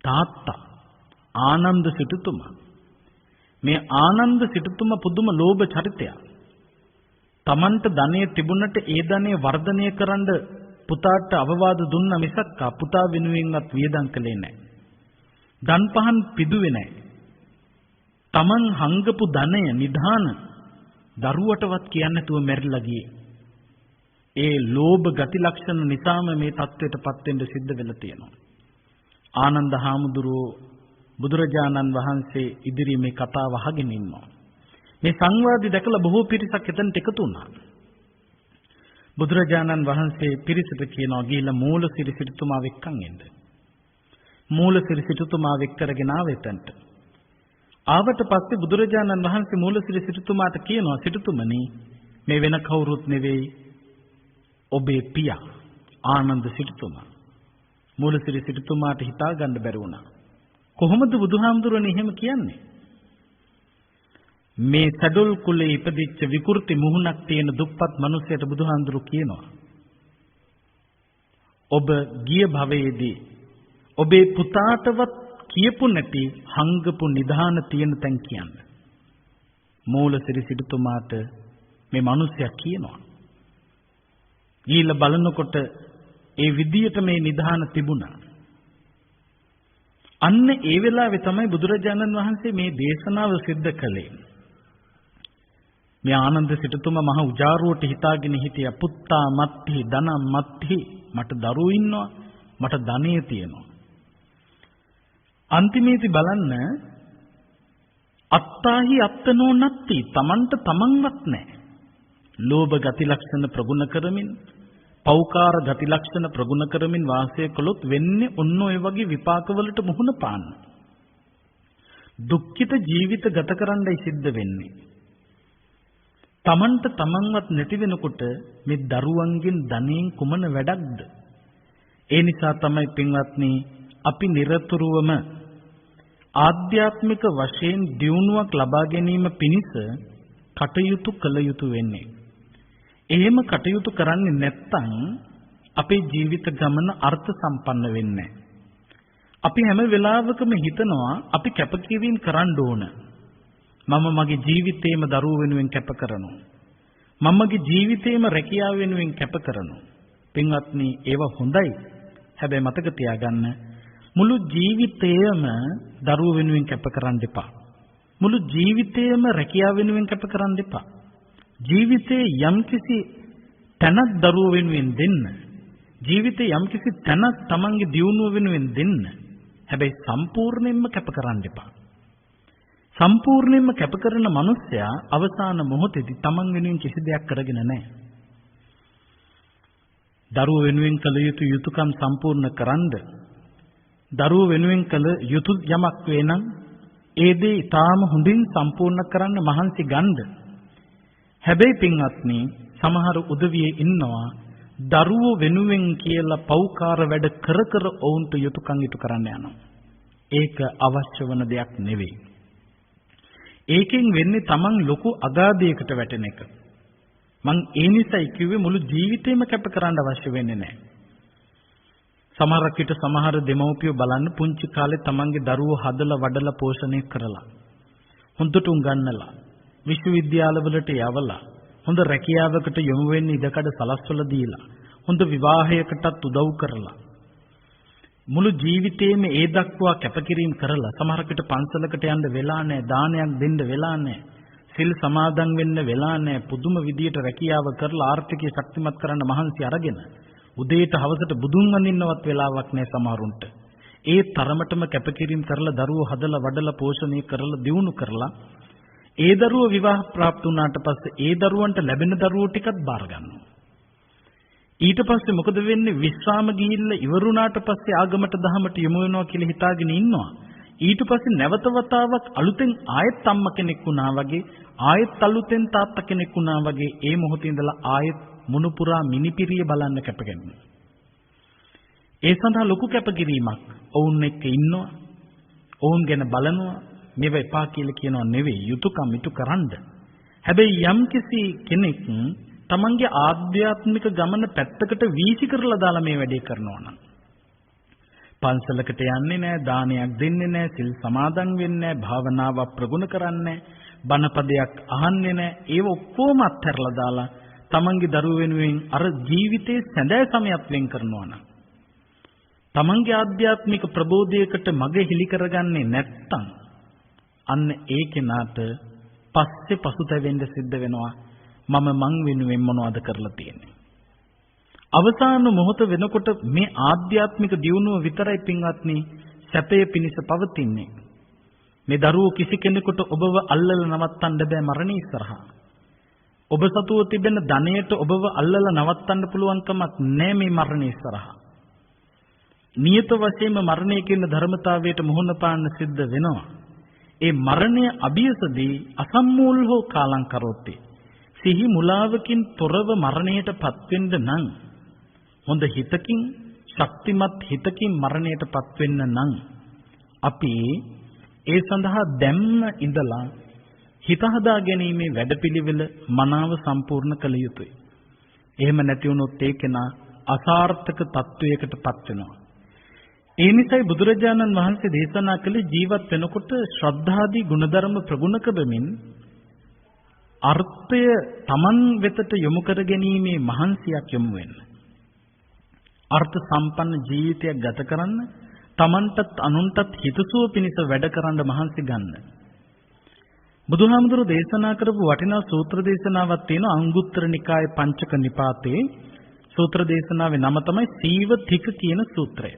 තාත්තා ආනන්ද සිටුතුමා. මේ ආනන්ද සිටුතුමා පුදුම ලෝභ චරිතයක්. Tamanට ධනෙ තිබුණට ඒ ධනෙ වර්ධනය කරන්න පුතාට අවවාද දුන්න මිසක් පුතා වෙනුවෙන්වත් වියදම් කළේ නැහැ. දන් පහන් පිදුවේ නැහැ. Taman හංගපු ධනය නිධාන දරුවටවත් කියන්නේ නැතුව මැරිලා ගියේ. ඒ ලෝභ ගති ලක්ෂණ නිසාම මේ தത്വෙටපත් වෙන්න සිද්ධ වෙලා තියෙනවා. ආනන්ද හාමුදුරුවෝ බුදුරජාණන් වහන්සේ ඉදිරියේ මේ කතාව අහගෙන ඉන්නවා. මේ සංවාදي දැකලා බොහෝ පිරිසක් එතනට එකතු වුණා. බුදුරජාණන් වහන්සේ පිරිසට කියනවා ගිහිල්ලා මූලසිරි සිටුතුමා වෙක්කන් එන්න. මූලසිරි සිටුතුමා වෙක් කරගෙන ආවෙතන්ට. ආවට පස්සේ බුදුරජාණන් වහන්සේ මූලසිරි සිටුතුමාට කියනවා, සිටුතුමනි මේ වෙන කවුරුත් නෙවෙයි ඔබේ පියා ආනන්ද සිටුතුමා. මූලසිරි සිටුතුමාට හිතා ගන්න බැරි වුණා. කොහොමද බුදුහාමුදුරනේ එහෙම කියන්නේ? මේ සැඩොල් කුලේ ඉපදිච්ච විකෘති මුහුණක් තියෙන දුප්පත් මිනිසයාට බුදුහාමුදුරු කියනවා, ඔබ ගිය භවයේදී ඔබේ පුතාටවත් කියපු නැති හංගපු නිධාන තියෙන තැන් කියන්න. මූලසිරි සිටුතුමාට මේ මිනිසයා කියනවා. ඊළ බලනකොට ඒ විදියට මේ නිධාන තිබුණා. අන්න ඒ වෙලාවේ තමයි බුදුරජාණන් වහන්සේ මේ දේශනාව සිද්ධ කළේ. මේ ආනන්ද සිටුතුමා මහ උජාරුවට හිතාගෙන හිටියා, පුත්තා මත්හි ධනම් මත්හි, මට දරුවෝ ඉන්නවා, මට ධනෙ තියෙනවා. අන්තිමේදී බලන්න අත්තාහි අත්තනෝ නැත්ති, Tamanට තමන්වත් නැහැ. ලෝභ ගති ලක්ෂණ ප්‍රගුණ කරමින්, පෞකාර ගති ලක්ෂණ ප්‍රගුණ කරමින් වාසය කළොත් වෙන්නේ ඔන්න ඔය වගේ විපාකවලට මුහුණ පාන්න. දුක්ඛිත ජීවිත ගත කරන්නයි සිද්ධ වෙන්නේ. Tamanට තමන්වත් නැති වෙනකොට මේ දරුවන්ගෙන් ධනෙන් කුමන වැඩක්ද? ඒ නිසා තමයි පින්වත්නි අපි নিরතුරුවම ආධ්‍යාත්මික වශයෙන් දියුණුවක් ලබා ගැනීම පිණිස කටයුතු කළ යුතු වෙන්නේ. එහෙම කටයුතු කරන්නේ නැත්නම් අපේ ජීවිත ගමන අර්ථ සම්පන්න වෙන්නේ නැහැ. අපි හැම වෙලාවකම හිතනවා අපි කැපකිරීම කරන්න ඕන. මම මගේ ජීවිතේම දරුවෝ වෙනුවෙන් කැප කරනවා. මම මගේ ජීවිතේම රැකියාව වෙනුවෙන් කැප කරනවා. පින්වත්නි, ඒව හොඳයි. හැබැයි මතක තියාගන්න, මුළු ජීවිතේම දරුවෝ වෙනුවෙන් කැප කරන්න එපා. මුළු ජීවිතේම රැකියාව වෙනුවෙන් කැප කරන්න එපා. ජීවිතේ යම්කිසි තැනක් දරුවෝ වෙනුවෙන් දෙන්න. ජීවිතේ යම්කිසි තැනක් තමන්ගේ දියුණුව වෙනුවෙන් දෙන්න. හැබැයි සම්පූර්ණයෙන්ම කැප කරන්න එපා. සම්පූර්ණයෙන්ම කැප කරන මිනිස්සයා අවසාන මොහොතේදී තමන් වෙනුවෙන් කිසි දෙයක් කරගෙන නැහැ. දරුවෝ වෙනුවෙන් කළ යුතු යුතුයකම් සම්පූර්ණ කරන්න, දරුවෝ වෙනුවෙන් කළ යුතු යමක් වේ නම් ඒ දේ ඊටාම හොඳින් සම්පූර්ණ කරන්න මහන්සි ගන්න. හැබැයි පින්වත්නි, සමහර උදවියේ ඉන්නවා දරුවෝ වෙනුවෙන් කියලා පෞකාර වැඩ කර කර ඔවුන්ට යුතුයකම් ඉටු කරන්න යනවා. ඒක අවශ්‍ය වන දෙයක් නෙවෙයි. ඒකෙන් වෙන්නේ තමන් ලොකු අගාධයකට වැටෙන එක. මං ඒ නිසායි කිව්වේ මුළු ජීවිතේම කැප කරන්න අවශ්‍ය වෙන්නේ නැහැ. සමහරක් විට සමහර දෙමව්පියෝ බලන්න පුංචි කාලේ තමන්ගේ දරුවෝ හදලා වඩලා පෝෂණය කරලා හොඳට උගන්වලා විශ්වවිද්‍යාලවලට යවලා හොඳ රැකියාවකට යොමු වෙන්න ඉඩකඩ සලස්වලා දීලා හොඳ විවාහයකටත් උදව් කරලා මුළු ජීවිතේම ඒ දක්වා කැපකිරීම කරලා සමහරක් විට පන්සලකට යන්න වෙලා නැහැ, දානයක් දෙන්න වෙලා නැහැ, සිල් සමාදන් වෙන්න වෙලා නැහැ, පුදුම විදියට රැකියාව කරලා ආර්ථිකය ශක්තිමත් කරන්න මහන්සි අරගෙන උදේට හවසට බුදුන් වඳින්නවත් වෙලාවක් නැහැ සමහරුන්ට. ඒ තරමටම කැපකිරීම කරලා දරුවෝ හදලා වඩලා පෝෂණය කරලා දියුණු කරලා ඒ දරුවෝ විවාහ પ્રાપ્ત වුණාට පස්සේ ඒ දරුවන්ට ලැබෙන දරුවෝ ටිකත් බාර ගන්නවා. ඊට පස්සේ මොකද වෙන්නේ? විශ්‍රාම ගිහිල්ලා ඉවරුණාට පස්සේ ආගමට දහමට යොමු වෙනවා කියලා හිතාගෙන ඉන්නවා. ඊට පස්සේ නැවත වතාවක් අලුතෙන් ආයෙත් අම්මා කෙනෙක් වුණා වගේ, ආයෙත් අලුතෙන් තාත්තා කෙනෙක් වුණා වගේ ඒ මොහොතේ ඉඳලා ආයෙත් මුණුපුරා මිනිපිරිය බලන්න කැපගෙනවා. ඒ සඳහා ලොකු කැපකිරීමක් ඔවුන් එක්ක ඉන්නවා. ඔවුන් ගැන බලනවා. මේව එපා කියලා කියනවා නෙවෙයි, යුතුයකම් ඉටු කරන්න. හැබැයි යම්කිසි කෙනෙක් තමන්ගේ ආධ්‍යාත්මික ගමන පැත්තකට වීසි කරලා දාලා මේ වැඩේ කරනවා නම්, පන්සලකට යන්නේ නැහැ, දානයක් දෙන්නේ නැහැ, සිල් සමාදන් වෙන්නේ නැහැ, භාවනාව ප්‍රගුණ කරන්නේ නැහැ, බණපදයක් අහන්නේ නැහැ, ඒව ඔක්කොම අත්හැරලා දාලා තමන්ගේ දරුවෝ වෙනුවෙන් අර ජීවිතේ සැඳෑ සමයක් වෙන් කරනවා නම්, තමන්ගේ ආධ්‍යාත්මික ප්‍රබෝධයකට මඟ හිලි කරගන්නේ නැත්තම් අන්න ඒ කෙනාට පස්සේ පසුතැවෙන්න සිද්ධ වෙනවා. මං වෙනුවෙන් මොනවද කරලා තියෙන්නේ? අවසාන මොහොත වෙනකොට මේ ආධ්‍යාත්මික දියුණුව විතරයි පින්වත්නි සැපය පිණිස පවතින්නේ. මේ දරුවෝ කිසි කෙනෙකුට ඔබව අල්ලලා නවත්තන්න බෑ මරණය ඉස්සරහා. ඔබ සතුව තිබෙන ධනයට ඔබව අල්ලලා නවත්තන්න පුළුවන් කමක් නෑ මේ මරණය ඉස්සරහා. නියත වශයෙන්ම මරණය කියන ධර්මතාවයට මුහුණ පාන්න සිද්ධ වෙනවා. ඒ මරණය අභියසදී අසම්මූල හෝ කාලං කරොත්ති. සිහි මුලාවකින් තොරව මරණයටපත් වෙන්න නම්, හොඳ හිතකින් ශක්තිමත් හිතකින් මරණයටපත් වෙන්න නම් අපි ඒ සඳහා දැම්ම ඉඳලා හිත හදා ගැනීමේ වැඩපිළිවෙල මනාව සම්පූර්ණ කළ යුතුයි. එහෙම නැති වුණොත් ඒ කෙනා අසාර්ථක තත්වයකටපත් වෙනවා. ඒ නිසායි බුදුරජාණන් වහන්සේ දේශනා කළේ ජීවත් වෙනකොට ශ්‍රද්ධාදී ගුණධර්ම ප්‍රගුණ කරමින් අර්ථය Taman වෙතට යොමු කර ගැනීමේ මහන්සියක් යොමු වෙන්න. අර්ථ සම්පන්න ජීවිතයක් ගත කරන්න, Tamanටත් අනුන්ටත් හිතසුව පිණිස වැඩ කරන්න මහන්සි ගන්න. බුදුහාමුදුරු දේශනා කරපු වටිනා සූත්‍ර දේශනාවක් තියෙනවා අංගුත්තර නිකායේ පංචක නිපාතේ. සූත්‍ර දේශනාවේ නම තමයි සීවතික කියන සූත්‍රය.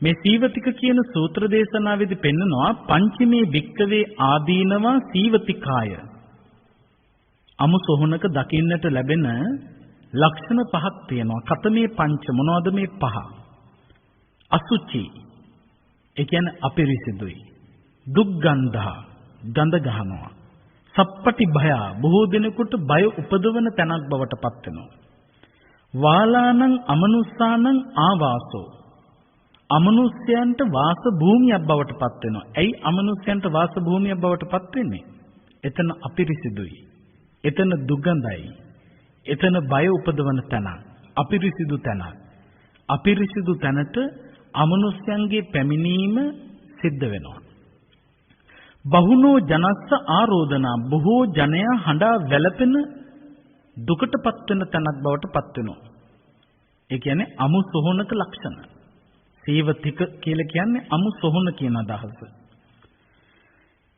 මේ සීවතික කියන සූත්‍ර දේශනාවේදී පෙන්නනවා පංචමේ භික්කවේ ආදීනවා සීවතිකාය. අමු සොහනක දකින්නට ලැබෙන ලක්ෂණ පහක් තියෙනවා. කතමේ පංච මොනවද මේ පහ? අසුචි, ඒ කියන්නේ අපිරිසිදුයි. දුක්ගන්ධා, ගඳ ගහනවා. සප්පටි භය, බොහෝ දිනකට බය උපදවන තැනක් බවට පත් වෙනවා. වාලානං අමනුස්සානං ආවාසෝ, අමනුෂ්‍යයන්ට වාස භූමියක් බවට පත් වෙනවා. ඇයි අමනුෂ්‍යයන්ට වාස භූමියක් බවට පත් වෙන්නේ? එතන අපිරිසිදුයි. එතන දුගඳයි. එතන බය උපදවන තැන. අපිරිසිදු තැන. අපිරිසිදු තැනට අමනුෂ්‍යයන්ගේ පැමිණීම සිද්ධ වෙනවා. බහුනෝ ජනස්ස ආරෝධනා, බොහෝ ජනයා හඬා වැළපෙන දුකටපත් වෙන තැනක් බවට පත් වෙනවා. ඒ කියන්නේ අමු සොහනක ලක්ෂණ. සේවතික කියලා කියන්නේ අමු සොහන කියන අදහස.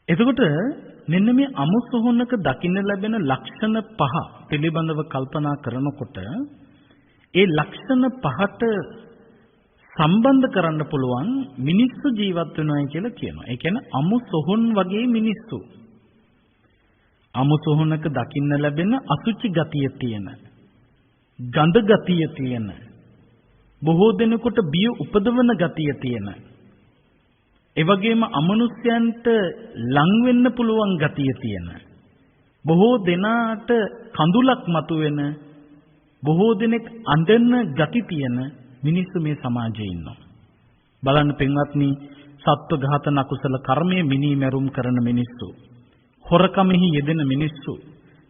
එතකොට මෙන්න මේ අමු සොහනක දකින්න ලැබෙන ලක්ෂණ පහ පිළිබඳව කල්පනා කරනකොට ඒ ලක්ෂණ පහට සම්බන්ධ කරන්න පුළුවන් මිනිස්සු ජීවත් වෙනවා කියලා කියනවා. ඒ කියන්නේ අමු සොහන් වගේ මිනිස්සු. අමු සොහනක දකින්න ලැබෙන අසුචි ගතිය තියෙන, ගඳ ගතිය තියෙන, බොහෝ දෙනෙකුට බිය උපදවන ගතිය තියෙන, ඒ වගේම අමනුෂ්‍යයන්ට ලං වෙන්න පුළුවන් ගතිය තියෙන, බොහෝ දෙනාට කඳුලක් මතුවෙන, බොහෝ දෙනෙක් අඬන ගති තියෙන මිනිස්සු මේ සමාජයේ ඉන්නවා. බලන්න පින්වත්නි, සත්ව ඝාතන අකුසල කර්මයේ මිනීමැරුම් කරන මිනිස්සු, හොරකමෙහි යෙදෙන මිනිස්සු,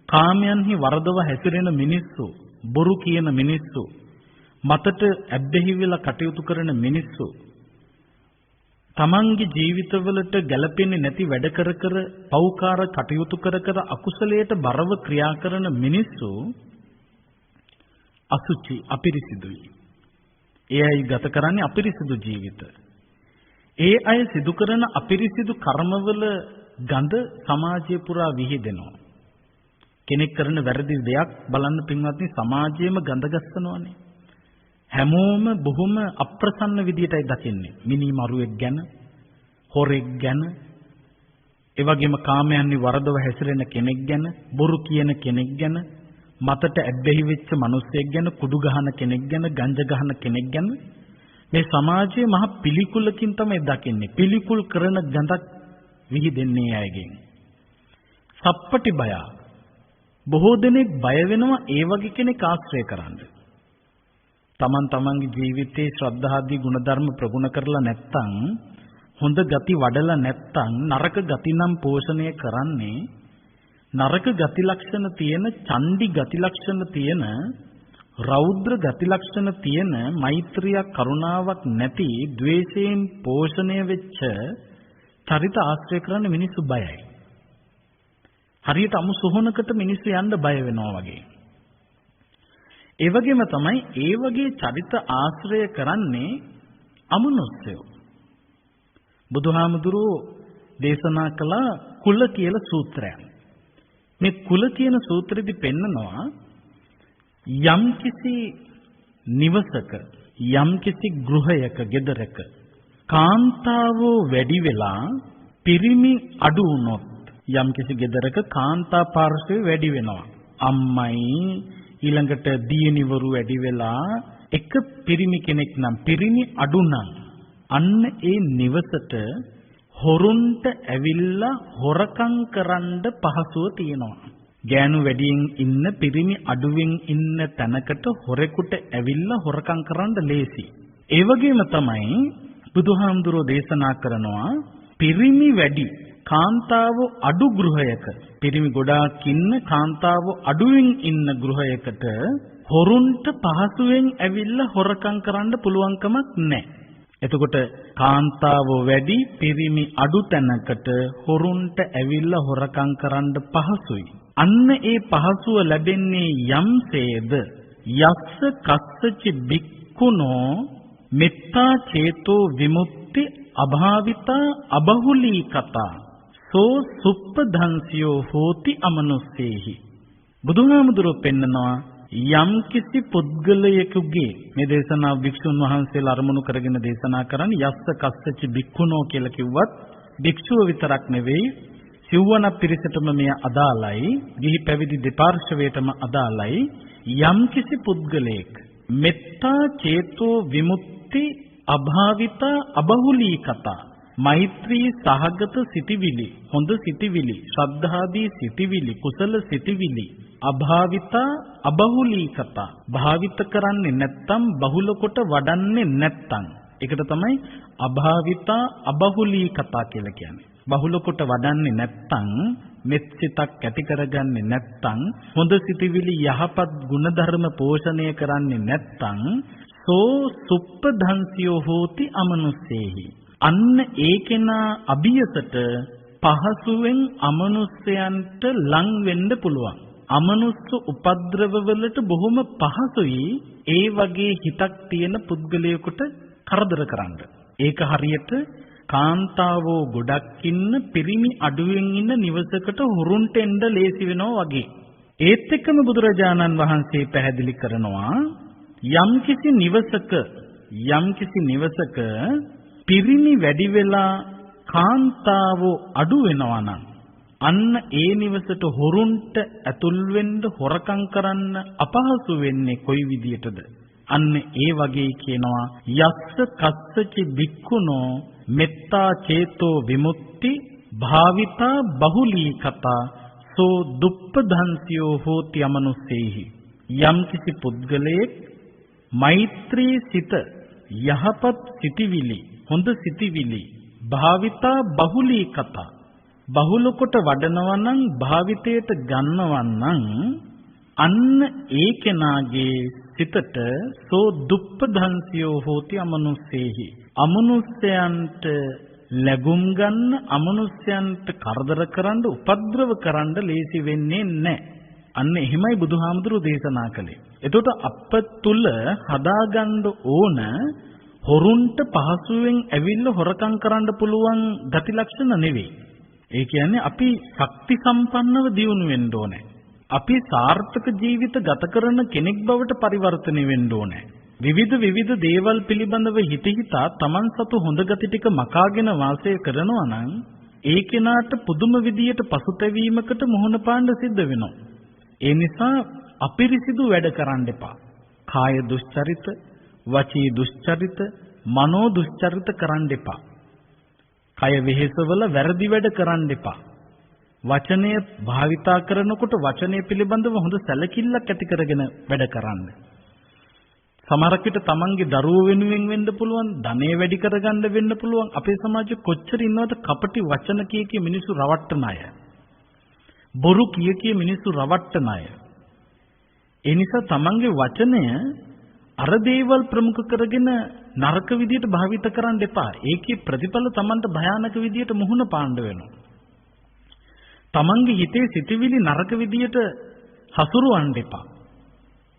කාමයන්හි වරදව හැසිරෙන මිනිස්සු, බොරු කියන මිනිස්සු, මතට ඇබ්බැහි වෙලා කටයුතු කරන මිනිස්සු, තමන්ගේ ජීවිතවලට ගැළපෙන්නේ නැති වැඩ කර කර පෞකාර කටයුතු කර කර අකුසලයට බරව ක්‍රියා කරන මිනිස්සු අසුචි, අපිරිසිදුයි. ඒ අය ගත කරන්නේ අපිරිසිදු ජීවිත. ඒ අය සිදු කරන අපිරිසිදු කර්මවල ගඳ සමාජය පුරා විහිදෙනවා. කෙනෙක් කරන වැරදි දෙයක් බලන්න පින්වත්නි, සමාජයේම ගඳ ගස්සනවානේ. හැමෝම බොහොම අප්‍රසන්න විදියටයි දකින්නේ. මිනි මරුවෙක් ගැන, හොරෙක් ගැන, ඒ වගේම කාමයන්හි වරදව හැසිරෙන කෙනෙක් ගැන, බොරු කියන කෙනෙක් ගැන, මතට ඇබ්බැහි වෙච්ච මිනිස්සෙක් ගැන, කුඩු ගහන කෙනෙක් ගැන, ගංජා ගහන කෙනෙක් ගැන මේ සමාජයේ මහ පිළිකුලකින් තමයි දකින්නේ. පිළිකුල් කරන ගඳක් විහිදෙන්නේ අයගෙන්. සප්පටි බය. බොහෝ දෙනෙක් බය වෙනවා ඒ වගේ කෙනෙක් ආශ්‍රය කරන්න. තමන්ගේ ජීවිතේ ශ්‍රද්ධාදී ගුණධර්ම ප්‍රගුණ කරලා නැත්තම්, හොඳ ගති වඩලා නැත්තම්, නරක ගති නම් පෝෂණය කරන්නේ, නරක ගති ලක්ෂණ තියෙන, චණ්ඩි ගති ලක්ෂණ තියෙන, රෞද්‍ර ගති ලක්ෂණ තියෙන, මෛත්‍රියක් කරුණාවක් නැති, ද්වේෂයෙන් පෝෂණය වෙච්ච චරිත ආශ්‍රය කරන මිනිස්සු බයයි. හරියට අමු සොහනකට මිනිස්සු යන්න බය වෙනවා වගේ. ඒ වගේම තමයි ඒ වගේ චරිත ආශ්‍රය කරන්නේ අමනුෂ්‍යයෝ. බුදුහාමුදුරුවෝ දේශනා කළ කුල කියලා සූත්‍රයක්. මේ කුල කියන සූත්‍රෙදි පෙන්නනවා යම්කිසි නිවසක, යම්කිසි ගෘහයක, ගෙදරක කාන්තාවෝ වැඩි වෙලා පිරිමි අඩු වුණොත්, යම්කිසි ගෙදරක කාන්තා පාර්ශ්වය වැඩි වෙනවා, අම්මයි ඊළඟට දියණිවරු වැඩි වෙලා එක පිරිමි කෙනෙක් නම් පිරිමි අඩු නම්, අන්න ඒ නිවසට හොරුන්ට ඇවිල්ලා හොරකම් කරන්න පහසුව තියෙනවා. ගෑනු වැඩියෙන් ඉන්න, පිරිමි අඩුවෙන් ඉන්න තැනකට හොරෙකුට ඇවිල්ලා හොරකම් කරන්න ලේසි. ඒ වගේම තමයි බුදුහාමුදුරෝ දේශනා කරනවා පිරිමි වැඩි කාන්තාව අඩු ගෘහයක, පිරිමි ගොඩාක් ඉන්න කාන්තාව අඩුවෙන් ඉන්න ගෘහයකට හොරුන්ට පහසුවෙන් ඇවිල්ලා හොරකම් කරන්න පුළුවන්කමක් නැහැ. එතකොට කාන්තාව වැඩි, පිරිමි අඩු තැනකට හොරුන්ට ඇවිල්ලා හොරකම් කරන්න පහසුයි. අන්න ඒ පහසුව ලැබෙන්නේ යම්සේද යස්ස කස්සචි බික්කුනෝ මෙත්තා චේතෝ විමුක්ති අභාවිතා අබහුලී කතා සෝ සුප්පධංසියෝ හෝති අමනුස්සේහි. බුදුහාමුදුරුවෝ පෙන්නනවා යම්කිසි පුද්ගලයෙකුගේ, මේ දේශනාව භික්ෂුන් වහන්සේලා අරමුණු කරගෙන දේශනා කරන්නේ යස්ස කස්සචි බික්කුනෝ කියලා කිව්වත් භික්ෂුව විතරක් නෙවෙයි, සිව්වන පිරිසටම මෙය අදාළයි, ගිහි පැවිදි දෙපාර්ශ්වයටම අදාළයි. යම්කිසි පුද්ගලයෙක් මෙත්තා චේතෝ විමුක්ති අභාවිතා අබහුලී කතා, මෛත්‍රී සහගත සිටිවිලි, හොඳ සිටිවිලි, ශ්‍රද්ධාදී සිටිවිලි, කුසල සිටිවිලි අභාවිතා අබහුලී කතා, භාවිත කරන්නේ නැත්තම්, බහුල කොට වඩන්නේ නැත්තම්, ඒකට තමයි අභාවිතා අබහුලී කතා කියලා කියන්නේ. බහුල කොට වඩන්නේ නැත්තම්, මෙත් සිතක් ඇති කරගන්නේ නැත්තම්, හොඳ සිතිවිලි යහපත් ගුණධර්ම පෝෂණය කරන්නේ නැත්තම්, සෝ සුප්පධංසියෝ හෝති අමනුස්සේහි. අන්න ඒකේනා අභියසට පහසුවෙන් අමනුස්සයන්ට ලං වෙන්න පුළුවන්. අමනුස්ස උපද්‍රව වලට බොහොම පහසුයි ඒ වගේ හිතක් තියෙන පුද්ගලයෙකුට කරදර කරන්න. ඒක හරියට කාන්තාවෝ ගොඩක් ඉන්න පිරිමි අඩුවෙන් ඉන්න නිවසකට හුරුන්ට එන්න ලේසි වෙනවා වගේ. ඒත් එක්කම බුදුරජාණන් වහන්සේ පැහැදිලි කරනවා යම්කිසි නිවසක පිරිමි වැඩි වෙලා කාන්තාවෝ අඩු වෙනවා නම් අන්න ඒ නිවසට හොරුන්ට ඇතුල් වෙන්න හොරකම් කරන්න අපහසු වෙන්නේ කොයි විදියටද? අන්න ඒ වගේ කියනවා යස්ස කස්සචි භික්ඛුනෝ මෙත්තා චේතෝ විමුක්ති භාවිතා බහුලී කතා සෝ දුප්පධංසියෝ හෝති අමනුස්සේහි. යම් කිසි පුද්ගලයෙක් මෛත්‍රී සිත යහපත් සිටිවිලි හොඳ සිටිවිලි භාවිතා බහුලී කතා බහුල කොට වඩනවා නම් භාවිතයට ගන්නවා නම් අන්න ඒ කෙනාගේ සිතට සෝ දුප්පධංසියෝ හෝති අමනුස්සේහි. අමනුස්සයන්ට ලැබුම් ගන්න, අමනුස්සයන්ට කරදර කරන්න, උපද්‍රව කරන්න ලේසි වෙන්නේ නැහැ. අන්න එහෙමයි බුදුහාමුදුරුවෝ දේශනා කළේ. එතකොට අප තුල හදාගන්න ඕන හොරුන්ට පහසුවෙන් ඇවිල්ලා හොරකම් කරන්න පුළුවන් ගති ලක්ෂණ නෙවෙයි. ඒ කියන්නේ අපි ශක්ති සම්පන්නව දියුණු වෙන්න ඕනේ. අපි සාර්ථක ජීවිත ගත කරන කෙනෙක් බවට පරිවර්තනය වෙන්න ඕනේ. විවිධ දේවල් පිළිබඳව හිතා තමන් සතු හොඳ ගති ටික මකාගෙන වාසය කරනවා නම් ඒ කෙනාට පුදුම විදියට පසුතැවීමකට මුහුණ පාන්න සිද්ධ වෙනවා. ඒ නිසා අපිරිසිදු වැඩ කරන්න එපා. කාය දුස්චරිත, වචී දුස්චරිත, මනෝ දුස්චරිත කරන්න එපා. කය වෙහෙසවල වැරදි වැඩ කරන්න එපා. වචනය භාවිතා කරනකොට වචනය පිළිබඳව හොඳ සැලකිල්ලක් ඇති කරගෙන වැඩ කරන්න. සමහරක් විට තමන්ගේ දරුවෝ වෙනුවෙන් වෙන්න පුළුවන්, ධනෙ වැඩි කරගන්න වෙන්න පුළුවන්. අපේ සමාජයේ කොච්චර ඉන්නවද කපටි වචන කිය මිනිස්සු රවට්ටන අය. බොරු කිය මිනිස්සු රවට්ටන අය. ඒ නිසා තමන්ගේ වචනය අර දේවල් ප්‍රමුඛ කරගෙන නරක විදියට භාවිත කරන්න එපා. ඒකේ ප්‍රතිඵල තමන්ට භයානක විදියට මුහුණ පාන්න වෙනවා. තමන්ගේ හිතේ සිටිවිලි නරක විදියට හසුරවන්න එපා.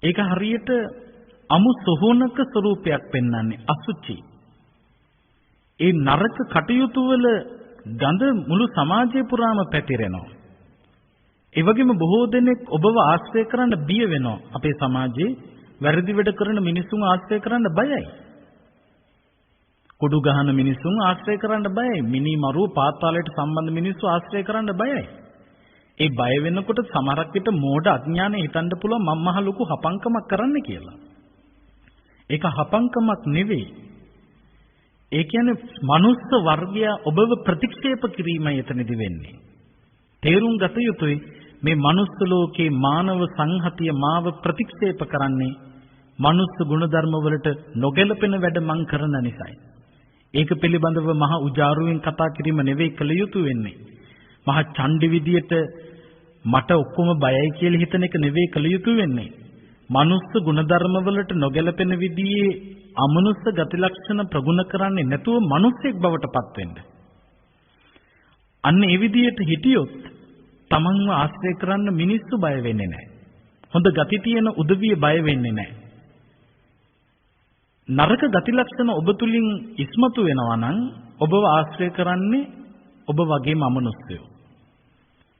ඒක හරියට අමු සොහොනක ස්වરૂපයක් පෙන්වන්නේ අසුචි. ඒ නරක කටයුතු වල ගඳ මුළු සමාජය පුරාම පැතිරෙනවා. ඒ වගේම බොහෝ දෙනෙක් ඔබව ආශ්‍රය කරන්න බිය වෙනවා. අපේ සමාජයේ වැරදි වැඩ කරන මිනිසුන් ආශ්‍රය කරන්න බයයි. කුඩු ගහන මිනිසුන් ආශ්‍රය කරන්න බයයි. මිනි මරුව පාතාලයට සම්බන්ධ මිනිස්සු ආශ්‍රය කරන්න බයයි. ඒ බය වෙනකොට සමහරක් විට මෝඩ අඥානෙ හිතන්න පුළුවන් මම මහ ලොකු හපංකමක් කරන්න කියලා. ඒක හපංකමක් නෙවෙයි. ඒ කියන්නේ මනුස්ස වර්ගය ඔබව ප්‍රතික්ෂේප කිරීමයි එතනදි වෙන්නේ. තේරුම් ගත යුතුයි මේ මනුස්ස ලෝකේ මානව සංහතිය මාව ප්‍රතික්ෂේප කරන්නේ මනුස්ස ගුණධර්ම වලට නොගැලපෙන වැඩ මං කරන නිසායි. ඒක පිළිබඳව මහ උජාරුවෙන් කතා කිරීම නෙවෙයි කළ යුතු වෙන්නේ. මහ ඡණ්ඩ විදියට මට ඔක්කොම බයයි කියලා හිතන එක නෙවෙයි කළ යුතු වෙන්නේ. මනුස්ස ගුණධර්ම වලට නොගැලපෙන විදිහේ අමනුස්ස ගති ලක්ෂණ ප්‍රගුණ කරන්නේ නැතුව මිනිසෙක් බවට පත් වෙන්න. අන්න ඒ විදිහට හිටියොත් තමන්ව ආශ්‍රය කරන්න මිනිස්සු බය වෙන්නේ නැහැ. හොඳ ගති තියෙන උදවිය බය වෙන්නේ නැහැ. නරක ගති ලක්ෂණ ඔබ තුලින් ඉස්මතු වෙනවා නම් ඔබව ආශ්‍රය කරන්නේ ඔබ වගේම අමනුස්සයෝ.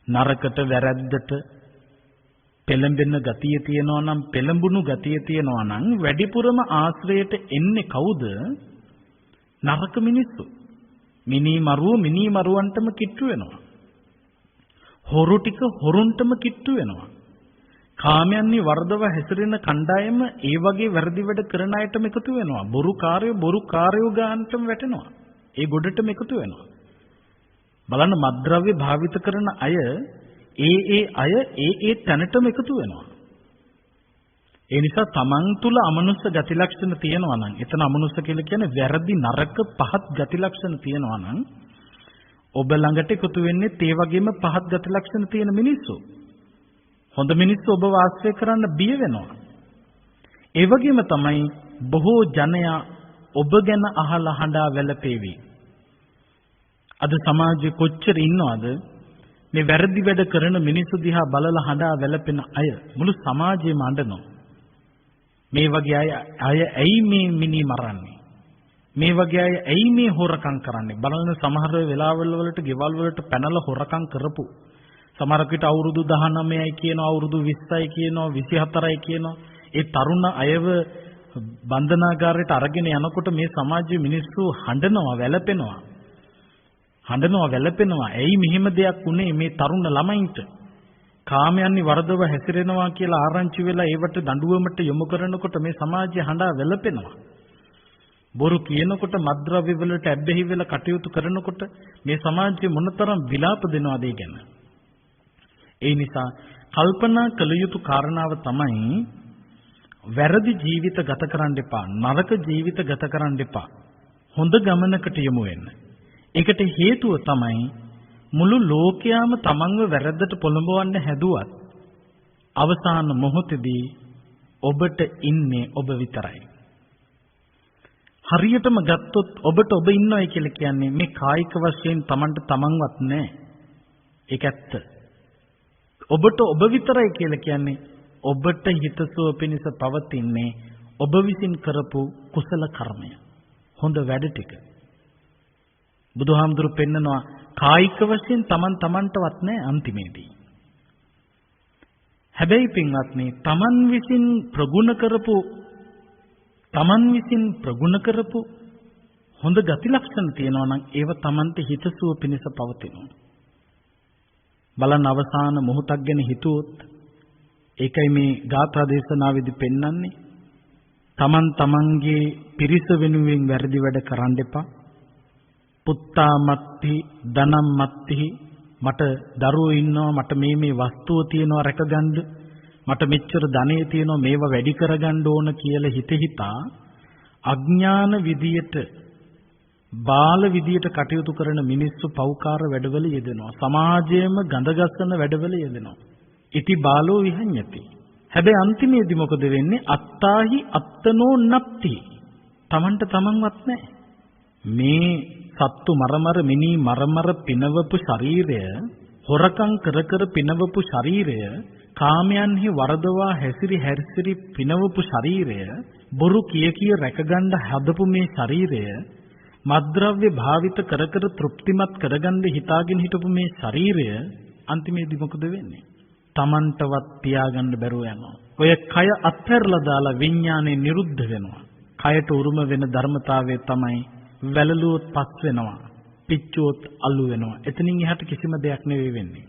නරකට වැරද්දට පෙළඹෙන ගතිය තියෙනවා නම් පෙළඹුණු ගතිය තියෙනවා නම් වැඩිපුරම ආශ්‍රයයට එන්නේ කවුද? නරක මිනිස්සු. මිනි මරුවන්ටම කිට්ටු වෙනවා. හොරු ටික හොරුන්ටම කිට්ටු වෙනවා. කාමයන්හි වර්ධව හැසිරෙන කණ්ඩායම ඒ වගේ වැරදි වැඩ කරන අයටම එකතු වෙනවා. බොරු කාර්යෝ ගන්නටම වැටෙනවා. ඒ ගොඩටම එකතු වෙනවා. බලන්න මත්ද්‍රව්‍ය භාවිත කරන අය ඒ තැනටම එකතු වෙනවා. ඒ නිසා තමන් තුල අමනුෂ්‍ය ගති ලක්ෂණ තියෙනවා නම්, එතන අමනුෂ්‍ය කියලා කියන්නේ වැරදි නරක පහත් ගති ලක්ෂණ තියෙනවා නම් ඔබ ළඟට එකතු වෙන්නේ ඒ වගේම පහත් ගති ලක්ෂණ තියෙන මිනිස්සු. හොඳ මිනිස්සු ඔබ වාසය කරන්න බිය වෙනවා. ඒ වගේම තමයි බොහෝ ජනයා ඔබ ගැන අහලා හඬා වැළපේවි. අද සමාජයේ කොච්චර ඉන්නවද මේ වැරදි වැඩ කරන මිනිස්සු දිහා බලලා හඬා වැළපෙන අය මුළු සමාජයේම අඬනවා. මේ වගේ අය ඇයි මේ මිනි මරන්නේ? මේ වගේ අය ඇයි මේ හොරකම් කරන්නේ? බලන්න සමහර වෙලාවල් වලට ගෙවල් වලට පැනලා හොරකම් කරපු සමහරකට අවුරුදු 19යි කියනවා, අවුරුදු 20යි කියනවා, 24යි කියනවා. ඒ තරුණ අයව බන්ධනාගාරයට අරගෙන යනකොට මේ සමාජයේ මිනිස්සු හඬනවා, වැළපෙනවා. ඇයි මෙහෙම දෙයක් වුනේ මේ තරුණ ළමයින්ට? කාමයන්හි වරදව හැසිරෙනවා කියලා ආරංචි වෙලා ඒවට දඬුවමට යොමු කරනකොට මේ සමාජය හඬා වැළපෙනවා. බොරු කියනකොට, මත්ද්‍රව්‍ය වලට ඇබ්බැහි වෙලා කටයුතු කරනකොට මේ සමාජයේ මොනතරම් විලාප දෙනවද ඒ ගැන? ඒ නිසා කල්පනා කළ යුතු කාරණාව තමයි වැරදි ජීවිත ගත කරන්න එපා, නරක ජීවිත ගත කරන්න එපා. හොඳ ගමනකට යමු වෙන්න. ඒකට හේතුව තමයි මුළු ලෝකයාම තමන්ව වැරද්දට පොළඹවන්න හැදුවත් අවසාන මොහොතේදී ඔබට ඉන්නේ ඔබ විතරයි. හරියටම ගත්තොත් ඔබට ඔබ ඉන්නවයි කියලා කියන්නේ මේ කායික වශයෙන් තමන්ට තමන්වත් නැහැ. ඒක ඇත්ත. ඔබට ඔබ විතරයි කියලා කියන්නේ ඔබට හිතසුව පිණිස පවතින්නේ ඔබ විසින් කරපු කුසල කර්මය, හොඳ වැඩ ටික. බුදුහාමුදුරු පෙන්නනවා කායික වශයෙන් තමන්ටවත් නැහැ අන්තිමේදී. හැබැයි පින්වත්නි, තමන් විසින් ප්‍රගුණ කරපු හොඳ ගති ලක්ෂණ තියෙනවා නම් ඒව තමන්ට හිතසුව පිණිස පවතිනවා. බලන්න අවසාන මොහොතක් ගැන හිතුවොත්, ඒකයි මේ ගාථා දේශනාවේදී පෙන්වන්නේ, තමන්ගේ පිරිස වෙනුවෙන් වැරදි වැඩ කරන්න එපා. පුත්තා මත්ති ධනම් මත්ති, මට දරුවෝ ඉන්නවා, මට මේ වස්තුව තියෙනවා රැකගන්න, මට මෙච්චර ධනෙ තියෙනවා, මේවා වැඩි කරගන්න ඕන කියලා හිතා අඥාන විදියට, බාල විදියට කටයුතු කරන මිනිස්සු පෞකාර වැඩවල යෙදෙනවා. සමාජයේම ගඳගස්සන වැඩවල යෙදෙනවා. ඉති බාලෝ විහඤ්ඤති. හැබැයි අන්තිමේදී මොකද වෙන්නේ? අත්තාහි අත්තනෝ නප්ති. තමන්ට තමන්වත් නැහැ. මේ සත්තු මරමර මිනි මරමර පිනවපු ශරීරය, හොරකම් කර පිනවපු ශරීරය, කාමයන්හි වරදවා හැසිරි පිනවපු ශරීරය, බොරු කිය රැකගන්න හදපු මේ ශරීරය, මත්ද්‍රව්‍ය භාවිත කර තෘප්තිමත් කරගන්න හිතාගෙන හිටපු මේ ශරීරය අන්තිමේදී මොකද වෙන්නේ? Tamanටවත් පියාගන්න බැරුව යනවා. ඔය කය අත්හැරලා දාලා විඥානේ නිරුද්ධ වෙනවා. කයට උරුම වෙන ධර්මතාවය තමයි වැළලුවොත් පස් වෙනවා, පිච්චුවොත් අලු වෙනවා. එතනින් එහාට කිසිම දෙයක් නෙවෙයි වෙන්නේ.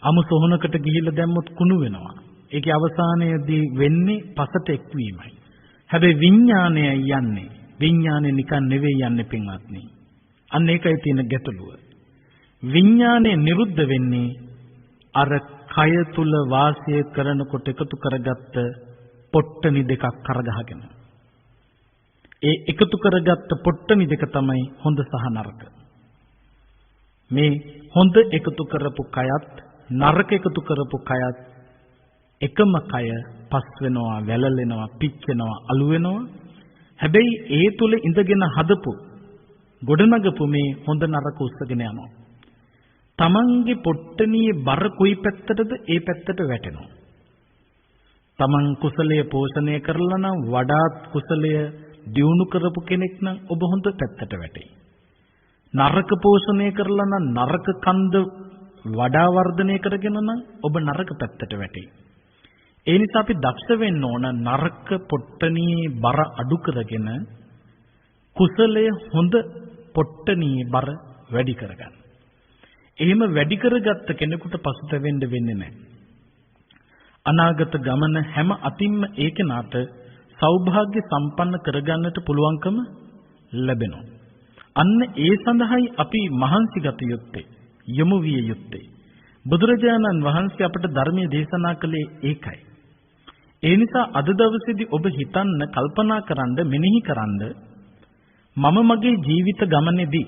අමු සොහනකට ගිහිල්ලා දැම්මොත් කුණු වෙනවා. ඒකේ අවසානයේදී වෙන්නේ පසට එක්වීමයි. හැබැයි විඥානය යන්නේ, විඥානේ නිකන් නෙවෙයි යන්නේ පින්වත්නි. අන්න ඒකයි තියෙන ගැටලුව. විඥානේ නිරුද්ධ වෙන්නේ අර කය තුල වාසය කරනකොට එකතු කරගත්ත පොට්ටනි දෙකක් කරගහගෙන. ඒ එකතු කරගත්ත පොට්ටනි දෙක තමයි හොඳ සහ නරක. මේ හොඳ එකතු කරපු කයත් නරක එකතු කරපු කයත් එකම කය පස් වෙනවා, වැළලෙනවා, පිච්චෙනවා, අලු වෙනවා. හැබැයි ඒ තුල ඉඳගෙන හදපු ගොඩනගපු මේ හොඳ නරක උස්සගෙන යනවා. තමන්ගේ පොට්ටනියේ බර කොයි පැත්තටද ඒ පැත්තට වැටෙනවා. තමන් කුසලයේ පෝෂණය කරලා නම් වඩාත් කුසලය දියුණු කරපු කෙනෙක් නම් ඔබ හොඳ පැත්තට වැටෙයි. නරක පෝෂණය කරලා නම් නරක කන්ද වඩා වර්ධනය කරගෙන නම් ඔබ නරක පැත්තට වැටෙයි. ඒ නිසා අපි දක්ෂ වෙන්න ඕන නරක පොට්ටනියේ බර අඩු කරගෙන කුසලයේ හොඳ පොට්ටනියේ බර වැඩි කරගන්න. එහෙම වැඩි කරගත්ත කෙනෙකුට පසුතැවෙන්න වෙන්නේ නැහැ. අනාගත ගමන හැම අතින්ම ඒ කෙනාට සෞභාග්‍ය සම්පන්න කරගන්නට පුළුවන්කම ලැබෙනවා. අන්න ඒ සඳහායි අපි මහන්සි ගත යුත්තේ, යොමු විය යුත්තේ. බුදුරජාණන් වහන්සේ අපට ධර්මයේ දේශනා කළේ ඒකයි. ඒ නිසා අද දවසේදී ඔබ හිතන්න, කල්පනා කරන්න, මෙනෙහි කරන්න මම මගේ ජීවිත ගමනේදී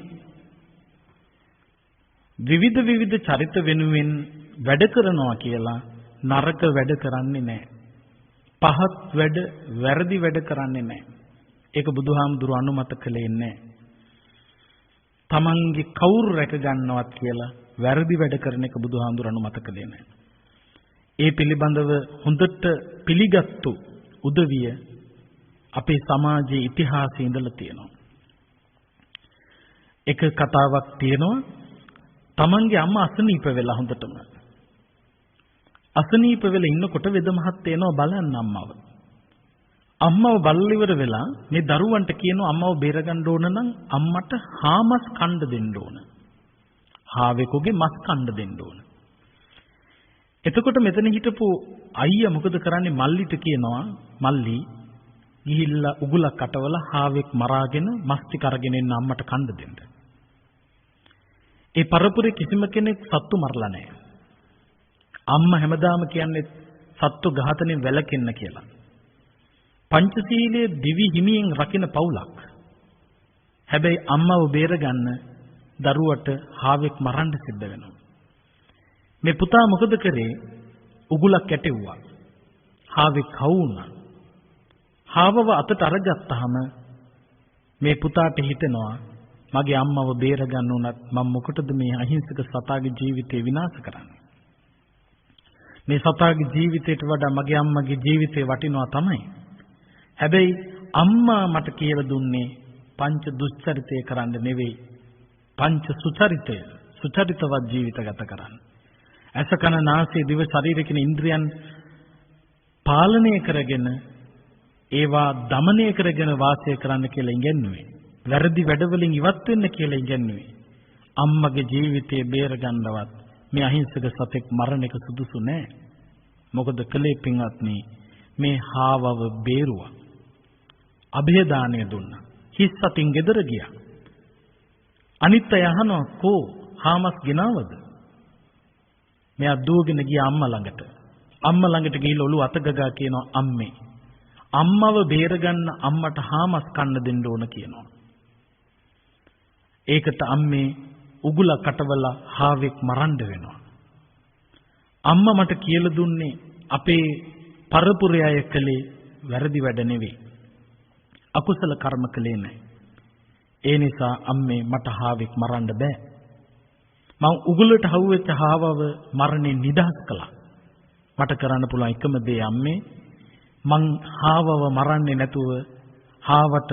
විවිධ චරිත වෙනුවෙන් වැඩ කරනවා කියලා නරක වැඩ කරන්නේ නැහැ. පහත් වැඩ, වැරදි වැඩ කරන්නේ නැහැ. ඒක බුදුහාමුදුරු අනුමත කළේ නැහැ. තමන්ගේ කවුරු රැක ගන්නවත් කියලා වැරදි වැඩ කරන එක බුදුහාමුදුරු අනුමත කළේ නැහැ. ඒ පිළිබඳව හොඳට පිළිගත්තු උදවිය අපේ සමාජයේ ඉතිහාසයේ ඉඳලා තියෙනවා. එක කතාවක් තියෙනවා. තමන්ගේ අම්මා අසනීප වෙලා හොඳටම. අසනීප වෙලා ඉන්නකොට වෙද මහත්තයා එනවා බලන්න අම්මව. අම්මව බලලා ඉවර වෙලා මේ දරුවන්ට කියනවා අම්මව බේරගන්න ඕන නම් අම්මට හාමස් කන්න දෙන්න ඕන. හාවෙකුගේ මස් කන්න දෙන්න ඕන. එතකොට මෙතන හිටපු අයියා මොකද කරන්නේ? මල්ලිට කියනවා මල්ලි ගිහිල්ලා උගුලක් අටවලා හාවෙක් මරාගෙන මස් ටික අරගෙන එන්න අම්මට කන්න දෙන්න. ඒ පරපුරේ කිසිම කෙනෙක් සත්තු මරලා නැහැ. අම්මා හැමදාම කියන්නේ සත්තු ඝාතනයෙන් වැළකෙන්න කියලා. පංචශීලයේ දිවි හිමියෙන් රකින්න පවුලක්. හැබැයි අම්මව බේරගන්න දරුවට හාවෙක් මරන්න සිද්ධ වෙනවා. මේ පුතා මොකද කරේ? උගුලක් ඇටෙව්වා. හාවෙක් හවුනා. හාවව අතට අරගත්තාම මේ පුතාට හිතෙනවා මගේ අම්මව බේරගන්න උනත් මම මොකටද මේ අහිංසක සතාගේ ජීවිතේ විනාශ කරන්නේ? මේ සතාගේ ජීවිතයට වඩා මගේ අම්මගේ ජීවිතේ වටිනවා තමයි. හැබැයි අම්මා මට කියලා දුන්නේ පංච දුස්චරිතය කරන්න නෙවෙයි, පංච සුචරිතය, සුචරිතවත් ජීවිත ගත කරන්න. ඇස කන නාසය දිව ශරීරය කියන ඉන්ද්‍රියන් පාලනය කරගෙන ඒවා দমনය කරගෙන වාසය කරන්න කියලා ඉගෙනුවේ. වැරදි වැඩවලින් ඉවත් වෙන්න කියලා ඉගෙනුවේ. අම්මගේ ජීවිතේ බේර ගන්නවත් මේ අහිංසක සතෙක් මරණ එක සුදුසු නෑ. මොකද කලේ පින්වත්නි මේ හාවව බේරුවා. අභය දාණය දුන්නා. හිස් සතින් ගෙදර ගියා. අනිත් අය අහනවා කෝ හාමස් ගෙනාවද? මෙයා දුවගෙන ගියා අම්මා ළඟට. අම්මා ළඟට ගිහිල්ලා ඔළුව අත ගගා කියනවා අම්මේ. අම්මව බේරගන්න අම්මට හාමස් කන්න දෙන්න ඕන කියනවා. ඒකට අම්මේ උගුල කටවලා හාවෙක් මරන්න වෙනවා. අම්මා මට කියලා දුන්නේ අපේ පරපුරේ අය කලේ වැරදි වැඩ නෙවෙයි. අකුසල කර්ම කලේ නැහැ. ඒ නිසා අම්මේ මට හාවෙක් මරන්න බෑ. මම උගුලට හවුවෙච්ච හාවව මරණයෙන් නිදහස් කළා. මට කරන්න පුළුවන් එකම දේ අම්මේ මං හාවව මරන්නේ නැතුව හාවට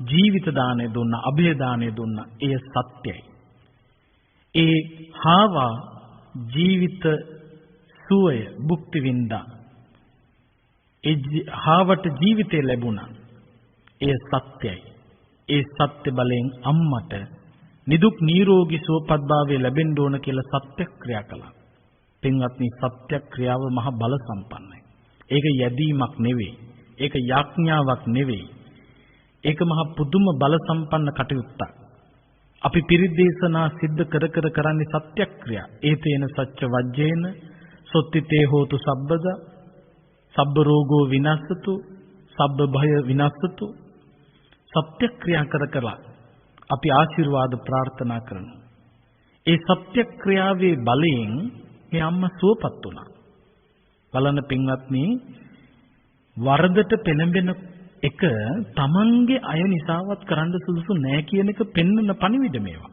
ජීවිත දාණය දුන්නා, අභය දාණය දුන්නා. එය සත්‍යයි. ඒ හාවා ජීවිත සුවය භුක්ති විඳා. ඒ හාවට ජීවිතය ලැබුණා. එය සත්‍යයි. ඒ සත්‍ය බලයෙන් අම්මට නිදුක් නිරෝගී සුවපත් භාවය ලැබෙන්න ඕන කියලා සත්‍යක්‍රියා කළා. පින්වත්නි සත්‍යක්‍රියාව මහ බල සම්පන්නයි. ඒක යැදීමක් නෙවෙයි. ඒක යාඥාවක් නෙවෙයි. ඒක මහ පුදුම බල සම්පන්න කටයුත්තක්. අපි පිරිත් දේශනා සිද්ධ කර කරන්නේ සත්‍යක්‍රියා. ඒතේන සච්ච වජ්ජේන සොත්තිතේ හෝතු සබ්බද සබ්බ රෝගෝ විනස්සතු සබ්බ භය විනස්සතු. සත්‍යක්‍රියා කර අපි ආශිර්වාද ප්‍රාර්ථනා කරනවා. ඒ සත්‍යක්‍රියාවේ බලයෙන් මේ අම්මා සුවපත් වුණා. බලන්න පින්වත්නි වරදට පෙළඹෙන එක තමන්ගේ අය නිසාවත් කරන්න සුදුසු නෑ කියන එක පෙන්වන පණිවිඩ මේවා.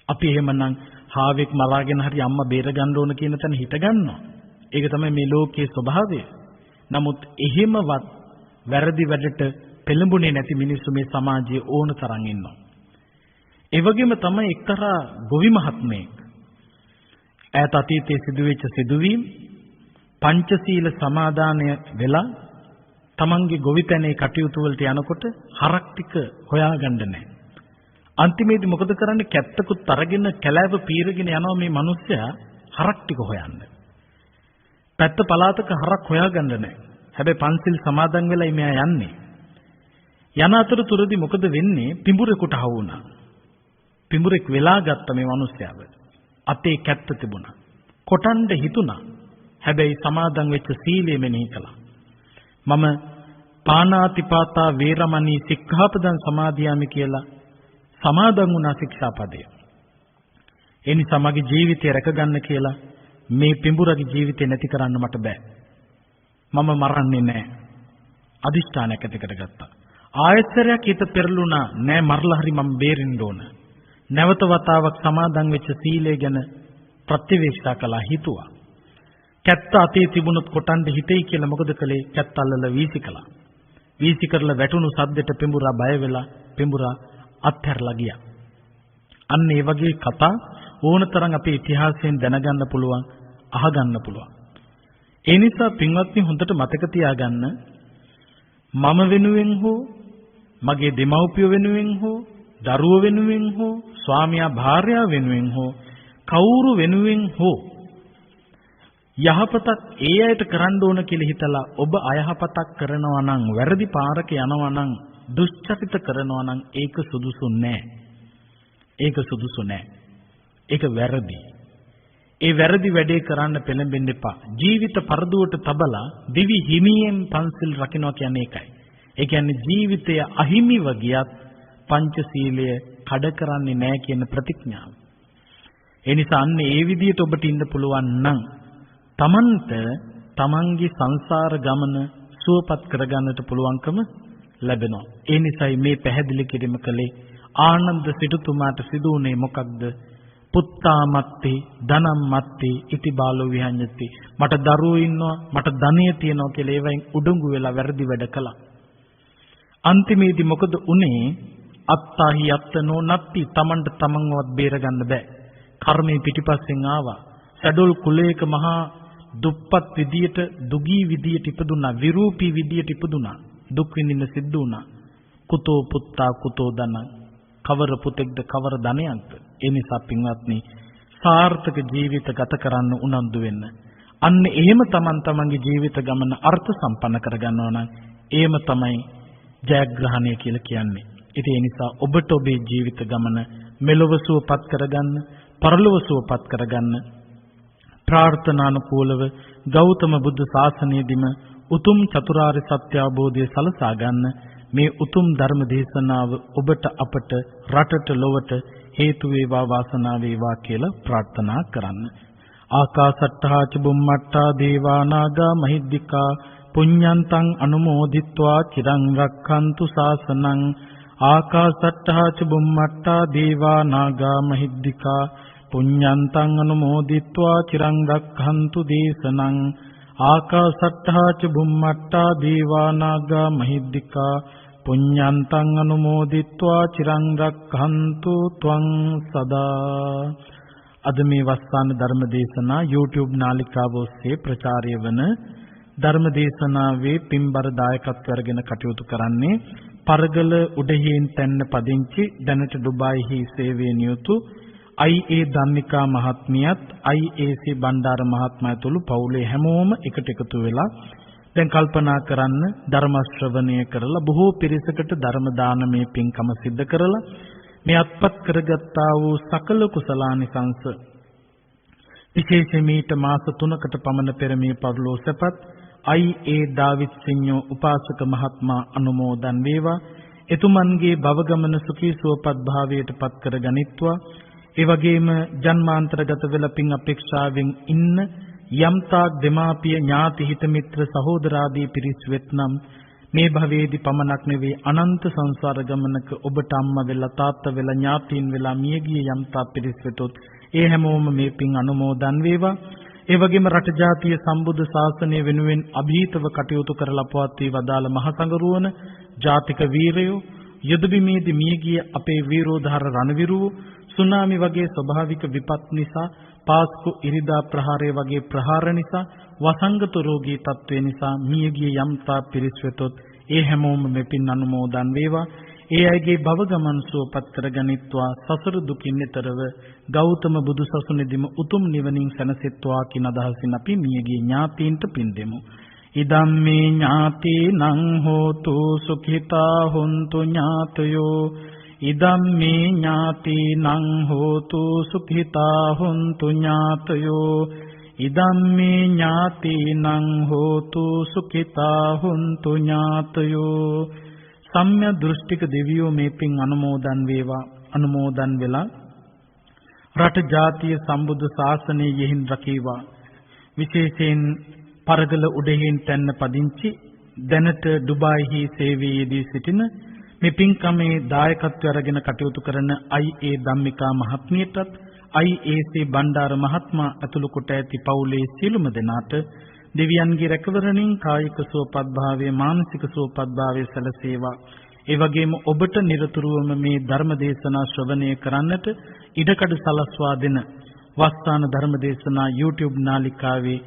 අපි එහෙමනම් හාවෙක් මලාගෙන හරි අම්මා බේර ගන්න ඕන කියන තැන හිත ගන්නවා. ඒක තමයි මේ ලෝකයේ ස්වභාවය. නමුත් එහෙමවත් වැරදි වැඩට පෙළඹුණේ නැති මිනිස්සු මේ සමාජයේ ඕන තරම් ඉන්නවා. ඒ වගේම තමයි එක්තරා ගොවි මහත්මයෙක් ඈත අතීතයේ සිදුවෙච්ච සිදුවීම් පංචශීල සමාදානය වෙලා තමන්ගේ ගොවිතැනේ කටයුතු වලට යනකොට හරක් ටික හොයාගන්න නැහැ. අන්තිමේදී මොකද කරන්නේ? කැත්තකුත් අරගෙන කැලෑව පීරගෙන යනවා මේ මිනිස්සයා හරක් ටික හොයන්න. පැත්ත පළාතක හරක් හොයාගන්න නැහැ. හැබැයි පන්සිල් සමාදන් වෙලා මෙයා යන්නේ. යන අතරතුරදී මොකද වෙන්නේ? පිඹුරෙකුට හවු වුණා. පිඹුරෙක් වෙලා ගත්ත මේ මිනිස්සයාව. අතේ කැත්ත තිබුණා. කොටන්න හිතුණා. හැබැයි සමාදන් වෙච්ච සීලය මෙනෙහි කළා. මම පාණාතිපාතා වේරමණී සික්ඛාපදං සමාදියාමි කියලා සමාදන් වුණා ශික්ෂාපදය. ඒ නිසා මගේ ජීවිතය රැකගන්න කියලා මේ පිඹුරගේ ජීවිතේ නැති කරන්න මට බෑ. මම මරන්නේ නැහැ. අදිෂ්ඨානයක් ඇති කරගත්තා. ආයතරයක් හිත පෙරළුණා නෑ මරලා හරි මම බේරෙන්න ඕන. නැවත වතාවක් සමාදන් වෙච්ච සීලය ගැන ප්‍රතිවේක්ෂා කළා හිතුවා. කැත්ත අතේ තිබුණොත් කොටන්න හිතෙයි කියලා මොකද කළේ? කැත්ත අල්ලලා වීසි කළා. වීසි කරලා වැටුණු සද්දෙට පිඹුරා බය වෙලා පිඹුරා අත්හැරලා ගියා. අන්න ඒ වගේ කතා ඕනතරම් අපේ ඉතිහාසයෙන් දැනගන්න පුළුවන්, අහගන්න පුළුවන්. ඒ නිසා පින්වත්නි හොඳට මතක තියාගන්න මම වෙනුවෙන් හෝ මගේ දෙමව්පියෝ වෙනුවෙන් හෝ දරුවෝ වෙනුවෙන් හෝ ස්වාමියා භාර්යාව වෙනුවෙන් හෝ කවුරු වෙනුවෙන් හෝ යහපතක් ඒ අයට කරන්න ඕන කියලා හිතලා ඔබ අයහපතක් කරනවා නම් වැරදි පාරක යනවා නම් දුෂ්චරිත කරනවා නම් ඒක සුදුසු නෑ. ඒක සුදුසු නෑ. ඒක වැරදි. ඒ වැරදි වැඩේ කරන්න පෙළඹෙන්න එපා. ජීවිත පරදුවට තබලා දිවි හිමියෙන් පන්සිල් රකින්නවා කියන්නේ ඒකයි. ඒ කියන්නේ ජීවිතය අහිමිව ගියත් පංචශීලය කඩ කරන්නේ නැහැ කියන ප්‍රතිඥාව. ඒ නිසා අන්න ඒ විදිහට ඔබට ඉන්න පුළුවන් නම් තමන්ට තමන්ගේ සංසාර ගමන සුවපත් කරගන්නට පුළුවන්කම ලැබෙනවා. ඒ නිසායි මේ පැහැදිලි කිරීම කළේ. ආනන්ද සිටුතුමාට සිදු වුණේ මොකක්ද? පුත්තාමත්ති ධනම්මත්ති ඉති බාලෝ විහඤ්ඤති. මට දරුවෝ ඉන්නවා, මට ධනිය තියෙනවා කියලා ඒවෙන් උඩඟු වෙලා වැරදි වැඩ කළා. අන්තිමේදී මොකද උනේ? අත්තාහි අත්තනෝ නත්ති. තමන්ට තමන්වත් බේරගන්න බෑ. කර්මයේ පිටිපස්සෙන් ආවා. සඩොල් කුලයක මහා දුප්පත් විදියට, දුගී විදියට ඉපදුනා, විරූපී විදියට ඉපදුනා. දුක් විඳින්න සිද්ධ වුණා. කුතෝ පුත්තා කුතෝ ධනං. කවර පුතෙක්ද කවර ධනයක්ද? ඒ නිසා පින්වත්නි සාර්ථක ජීවිත ගත කරන්න උනන්දු වෙන්න. අන්න එහෙම තමන්ගේ ජීවිත ගමන අර්ථ සම්පන්න කරගන්නවා නම් එහෙම තමයි ජයග්‍රහණය කියලා කියන්නේ. ඉතින් ඒ නිසා ඔබට ඔබේ ජීවිත ගමන මෙලොව සුවපත් කරගන්න, පරලොව සුවපත් කරගන්න ප්‍රාර්ථනානුකූලව ගෞතම බුදු ශාසනයේදීම උතුම් චතුරාර්ය සත්‍ය අවබෝධය සලසා ගන්න මේ උතුම් ධර්ම දේශනාව ඔබට අපට රටට ලොවට හේතු වේවා වාසනාව වේවා කියලා ප්‍රාර්ථනා කරන්න. ආකාසට්ටා ච බුම්මට්ටා දේවා නාග මහිද්దికා පුඤ්ඤන්තං අනුමෝදිත්වා චිරං රක්ඛන්තු ශාසනං. ආකාසට්ටා ච බුම්මට්ටා දේවා නාග මහිද්దికා පුඤ්ඤන්තං අනුමෝදිත්වා චිරං රක්ඛන්තු දේශනං. ආකාසට්ටා ච බුම්මට්ටා දේවා නාග මහිද්దికා පුඤ්ඤන්තං අනුමෝදිත්වා චිරං රක්ඛන්තු ත්වං සදා. අද මේ වස්සාන ධර්ම දේශනා YouTube නාලිකාව ඔස්සේ ප්‍රචාරය වන ධර්ම දේශනාවේ පින්බර දායකත්වය අරගෙන කටයුතු කරන්නේ පරගල උඩහේන් තැන්න පදිංචි දැනට ඩුබායිහි සේවයේ නියුතු I.A. ධම්මිකා මහත්මියත් I.A.C. බණ්ඩාර මහත්මයා ඇතුළු පවුලේ හැමෝම එකට එකතු වෙලා දැන් කල්පනා කරන්න ධර්ම ශ්‍රවණය කරලා බොහෝ පිරිසකට ධර්ම දානමය පින්කම සිද්ධ කරලා මේ අත්පත් කරගත්තා වූ සකල කුසලානිසංස විශේෂයෙන් මීට මාස 3කට පමණ පෙර මේ පරිලෝක සපත් I.A. දාවිත් සිඤ්ඤෝ උපාසක මහත්මයා අනුමෝදන් වේවා. එතුමන්ගේ භව ගමන සුඛී සුවපත් භාවයට පත් කර ගනිත්වා. ඒ වගේම ජන්මාන්තරගත වෙලා පින් අපේක්ෂාවෙන් ඉන්න යම්තාක් දෙමාපිය ඥාති හිත මිත්‍ර සහෝදරාදී පිරිස් වෙත්නම් මේ භවයේදී පමණක් නෙවෙයි අනන්ත සංසාර ගමනක ඔබට අම්මා වෙලා තාත්තා වෙලා ඥාතීන් වෙලා මියගිය යම්තාක් පිරිස් වෙතොත් ඒ හැමෝම මේ පින් අනුමෝදන් වේවා. ඒ වගේම රට ජාතිය සම්බුද්ධ ශාසනය වෙනුවෙන් අභීතව කටයුතු කරලා පවත්වී වදාළ මහ සංඝරුවන ජාතික වීරයෝ යුදබිමේදී මියගිය අපේ වීරෝධාර රණවිරුවෝ සුනාමි වගේ ස්වභාවික විපත් නිසා පාස්කු ඉරිදා ප්‍රහාරය වගේ ප්‍රහාර නිසා වසංගත රෝගී තත්ත්වය නිසා මියගිය යම්තා පිරිස් වෙතොත් ඒ හැමෝම මෙපින් අනුමෝදන් වේවා. ඒ අයගේ භව ගමන් සුවපත් කරගනිත්වා. සසර දුකින් එතරව ගෞතම බුදු සසුනේදීම උතුම් නිවනින් සැනසෙත්වා කියන අදහසින් අපි මියගිය ඥාතීන්ට පින් දෙමු. ඉදම්මේ ඥාතීනං හෝතු සුඛිතා හොන්තු ඥාතයෝ. ඉදම්මේ ඥාතීනං හෝතු සුඛිතා හොන්තු ඥාතයෝ. ඉදම්මේ ඥාතිනං හෝතු සුඛිතා හුන්තු ඥාතයෝ. සම්‍යක් දෘෂ්ටික දෙවියෝ මේ පින් අනුමෝදන් වේවා. අනුමෝදන් වෙලා රට ජාතිය සම්බුද්ධ ශාසනය යෙහින් රකීවා. විශේෂයෙන් පරගල උඩෙහින් තැන්න පදිංචි දැනට ඩුබායිහි සේවයේ යෙදී සිටින මේ පින්කමේ දායකත්වය අරගෙන කටයුතු කරන I.A. ධම්මිකා මහත්මියටත් I.A.C. බණ්ඩාර මහත්මයා ඇතුළු කොට ඇති පවුලේ සියලුම දෙනාට දෙවියන්ගේ රැකවරණින් කායික සුවපත් භාවය මානසික සුවපත් භාවය සැලසේවා. ඒ වගේම ඔබට නිරතුරුවම මේ ධර්ම දේශනා ශ්‍රවණය කරන්නට ඉඩකඩ සලස්වා දෙන වස්තාන ධර්ම දේශනා YouTube නාලිකාවේ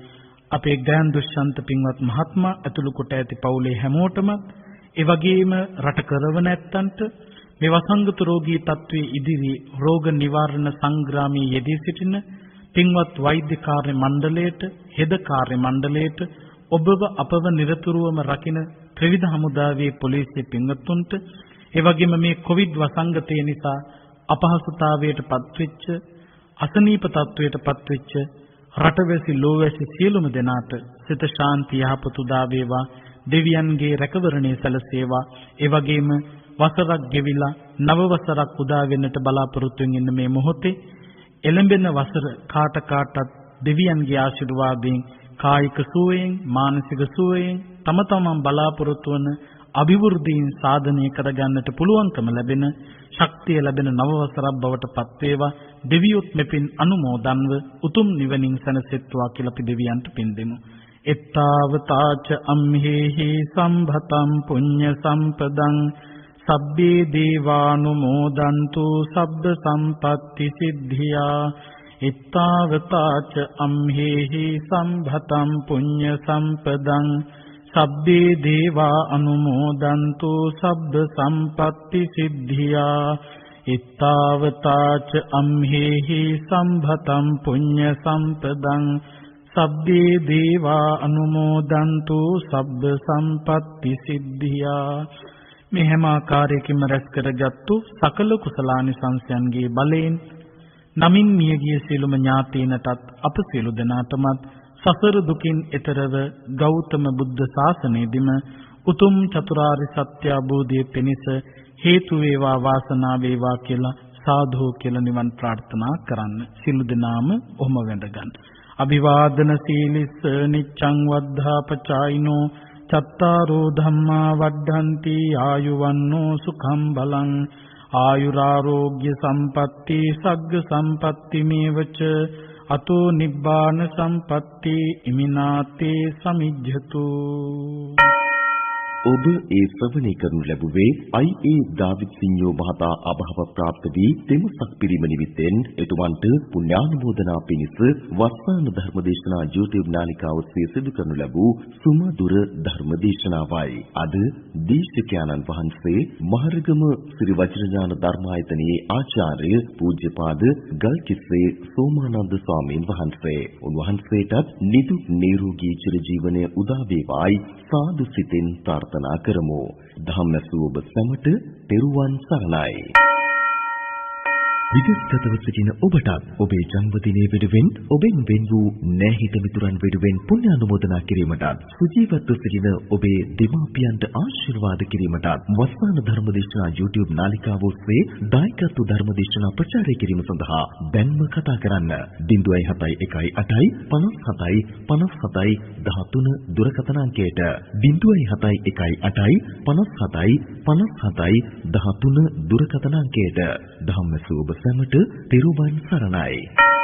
අපේ ගයන් දුෂ්‍යන්ත පින්වත් මහත්මයා ඇතුළු කොට ඇති පවුලේ හැමෝටම ඒ වගේම රට කරවන ඇත්තන්ට මේ වසංගත රෝගී තත්ත්වයේ ඉදිරියේ රෝග නිවාරණ සංග්‍රාමයේ යෙදී සිටින පින්වත් වෛද්‍ය කාර්ය මණ්ඩලයට හෙද කාර්ය මණ්ඩලයට ඔබව අපව නිරතුරුවම රකින ත්‍රිවිධ හමුදාවේ පොලිසිය පින්වත්තුන්ට ඒ වගේම මේ කොවිඩ් වසංගතය නිසා අපහසුතාවයට පත්වෙච්ච අසනීප තත්වයට පත්වෙච්ච රටවැසි ලෝවැසි සියලුම දෙනාට සිත ශාන්ති යහපත උදා වේවා. දෙවියන්ගේ රැකවරණය සැලසේවා. ඒ වගේම වසරක් ගෙවිලා නව වසරක් උදා වෙන්නට බලාපොරොත්තු වෙන මේ මොහොතේ එළඹෙන වසර කාටත් දෙවියන්ගේ ආශිර්වාදයෙන් කායික සුවයෙන් මානසික සුවයෙන් තම තමන් බලාපොරොත්තු වන අභිවෘද්ධීන් සාධනය කරගන්නට පුළුවන්කම ලැබෙන ශක්තිය ලැබෙන නව වසරක් බවට පත් වේවා. දෙවියොත් මෙපින් අනුමෝදන්ව උතුම් නිවනින් සැනසෙත්වා කියලා අපි දෙවියන්ට පින් දෙමු. එත්තාවතාච අම්හෙහි සම්භතම් පුඤ්ඤ සම්පදං සබ්බේ දේවානුමෝදන්තු සබ්බ සම්පත්ති සිද්ධියා. එත්තාවතාච අම්හෙහි සම්භතම් පුඤ්ඤ සම්පදං සබ්බේ දේවා අනුමෝදන්තු සබ්බ සම්පත්ති සිද්ධියා. එත්තාවතාච අම්හෙහි සම්භතම් පුඤ්ඤ සම්පදං සබ්බේ දේවා අනුමෝදන්තු සබ්බ සම්පත්ති සිද්ධියා. මේ හැම ආකාරයකින්ම රැස් කරගත්තු සකල කුසලානිසංසයන්ගේ බලයෙන් නමින් මියගිය සියලුම ඥාතීනටත් අප සියලු දෙනාටමත් සසර දුකින් එතරව ගෞතම බුද්ධ ශාසනයේදීම උතුම් චතුරාර්ය සත්‍ය අවබෝධය පිණිස හේතු වේවා වාසනාව වේවා කියලා සාදු කියලා නිවන් ප්‍රාර්ථනා කරන්න. සියලු දෙනාම ඔහොම වැඳගන්න. අභිවාදන සීලිස්ස නිච්ඡං වද්ධාපචායිනෝ චත්තාරෝ ධම්මා වඩ්ඩಂತಿ ආයුවන්නෝ සුඛං බලං ආයුරාෝග්‍ය සම්පatti සග්ග සම්පatti මේවච අතෝ නිබ්බාන සම්පatti ඉමිනාතේ සමිජ්ජතු. ඔබ ඒ ශ්‍රවණය කරනු ලැබුවේ I.A. දාවිත් සිංහෝ මහතා අභව ප්‍රාප්ත වී තෙමසක් පිරීම නිමිත්තෙන් එතුමන්ට පුණ්‍යානුමෝදනා පිණිස වස්සාන ධර්මදේශනා YouTube නාලිකාව ඔස්සේ සිදු කරනු ලැබූ සුමధుර ධර්මදේශනාවයි. අද දේශකයන්න් වහන්සේ මහරගම ශ්‍රී වජිරඥාන ධර්මායතනයේ ආචාර්ය පූජ්‍යපාද ගල්කිස්සේ සෝමානන්ද ස්වාමීන් වහන්සේ. උන්වහන්සේටත් නිදුක් නිරෝගී චිරජීවනය උදා වේවායි සාදු සිතින් ප්‍රාර්ථනා කරමු. ධම්මසු ඔබ සැමට තෙරුවන් සරණයි. විදේශගතව සිටින ඔබටත් ඔබේ ජන්මදිනයේ වෙනුවෙන් ඔබෙන් වෙන් වූ නැහිත මිතුරන් වෙනුවෙන් පුණ්‍යානුමෝදනා කිරීමටත් සුජීවත්ව සිටින ඔබේ දෙමාපියන්ට ආශිර්වාද කිරීමටත් වස්සාන ධර්මදේශනා YouTube නාලිකාව ඔස්සේ දායකත්ව ධර්මදේශනා ප්‍රචාරය කිරීම සඳහා දැන්ම කතා කරන්න 071 57 57 13 දුරකථන අංකයට 071 57 57 13 දුරකථන අංකයට. ධම්මසු ඔබ සැමට තෙරුවන් සරණයි.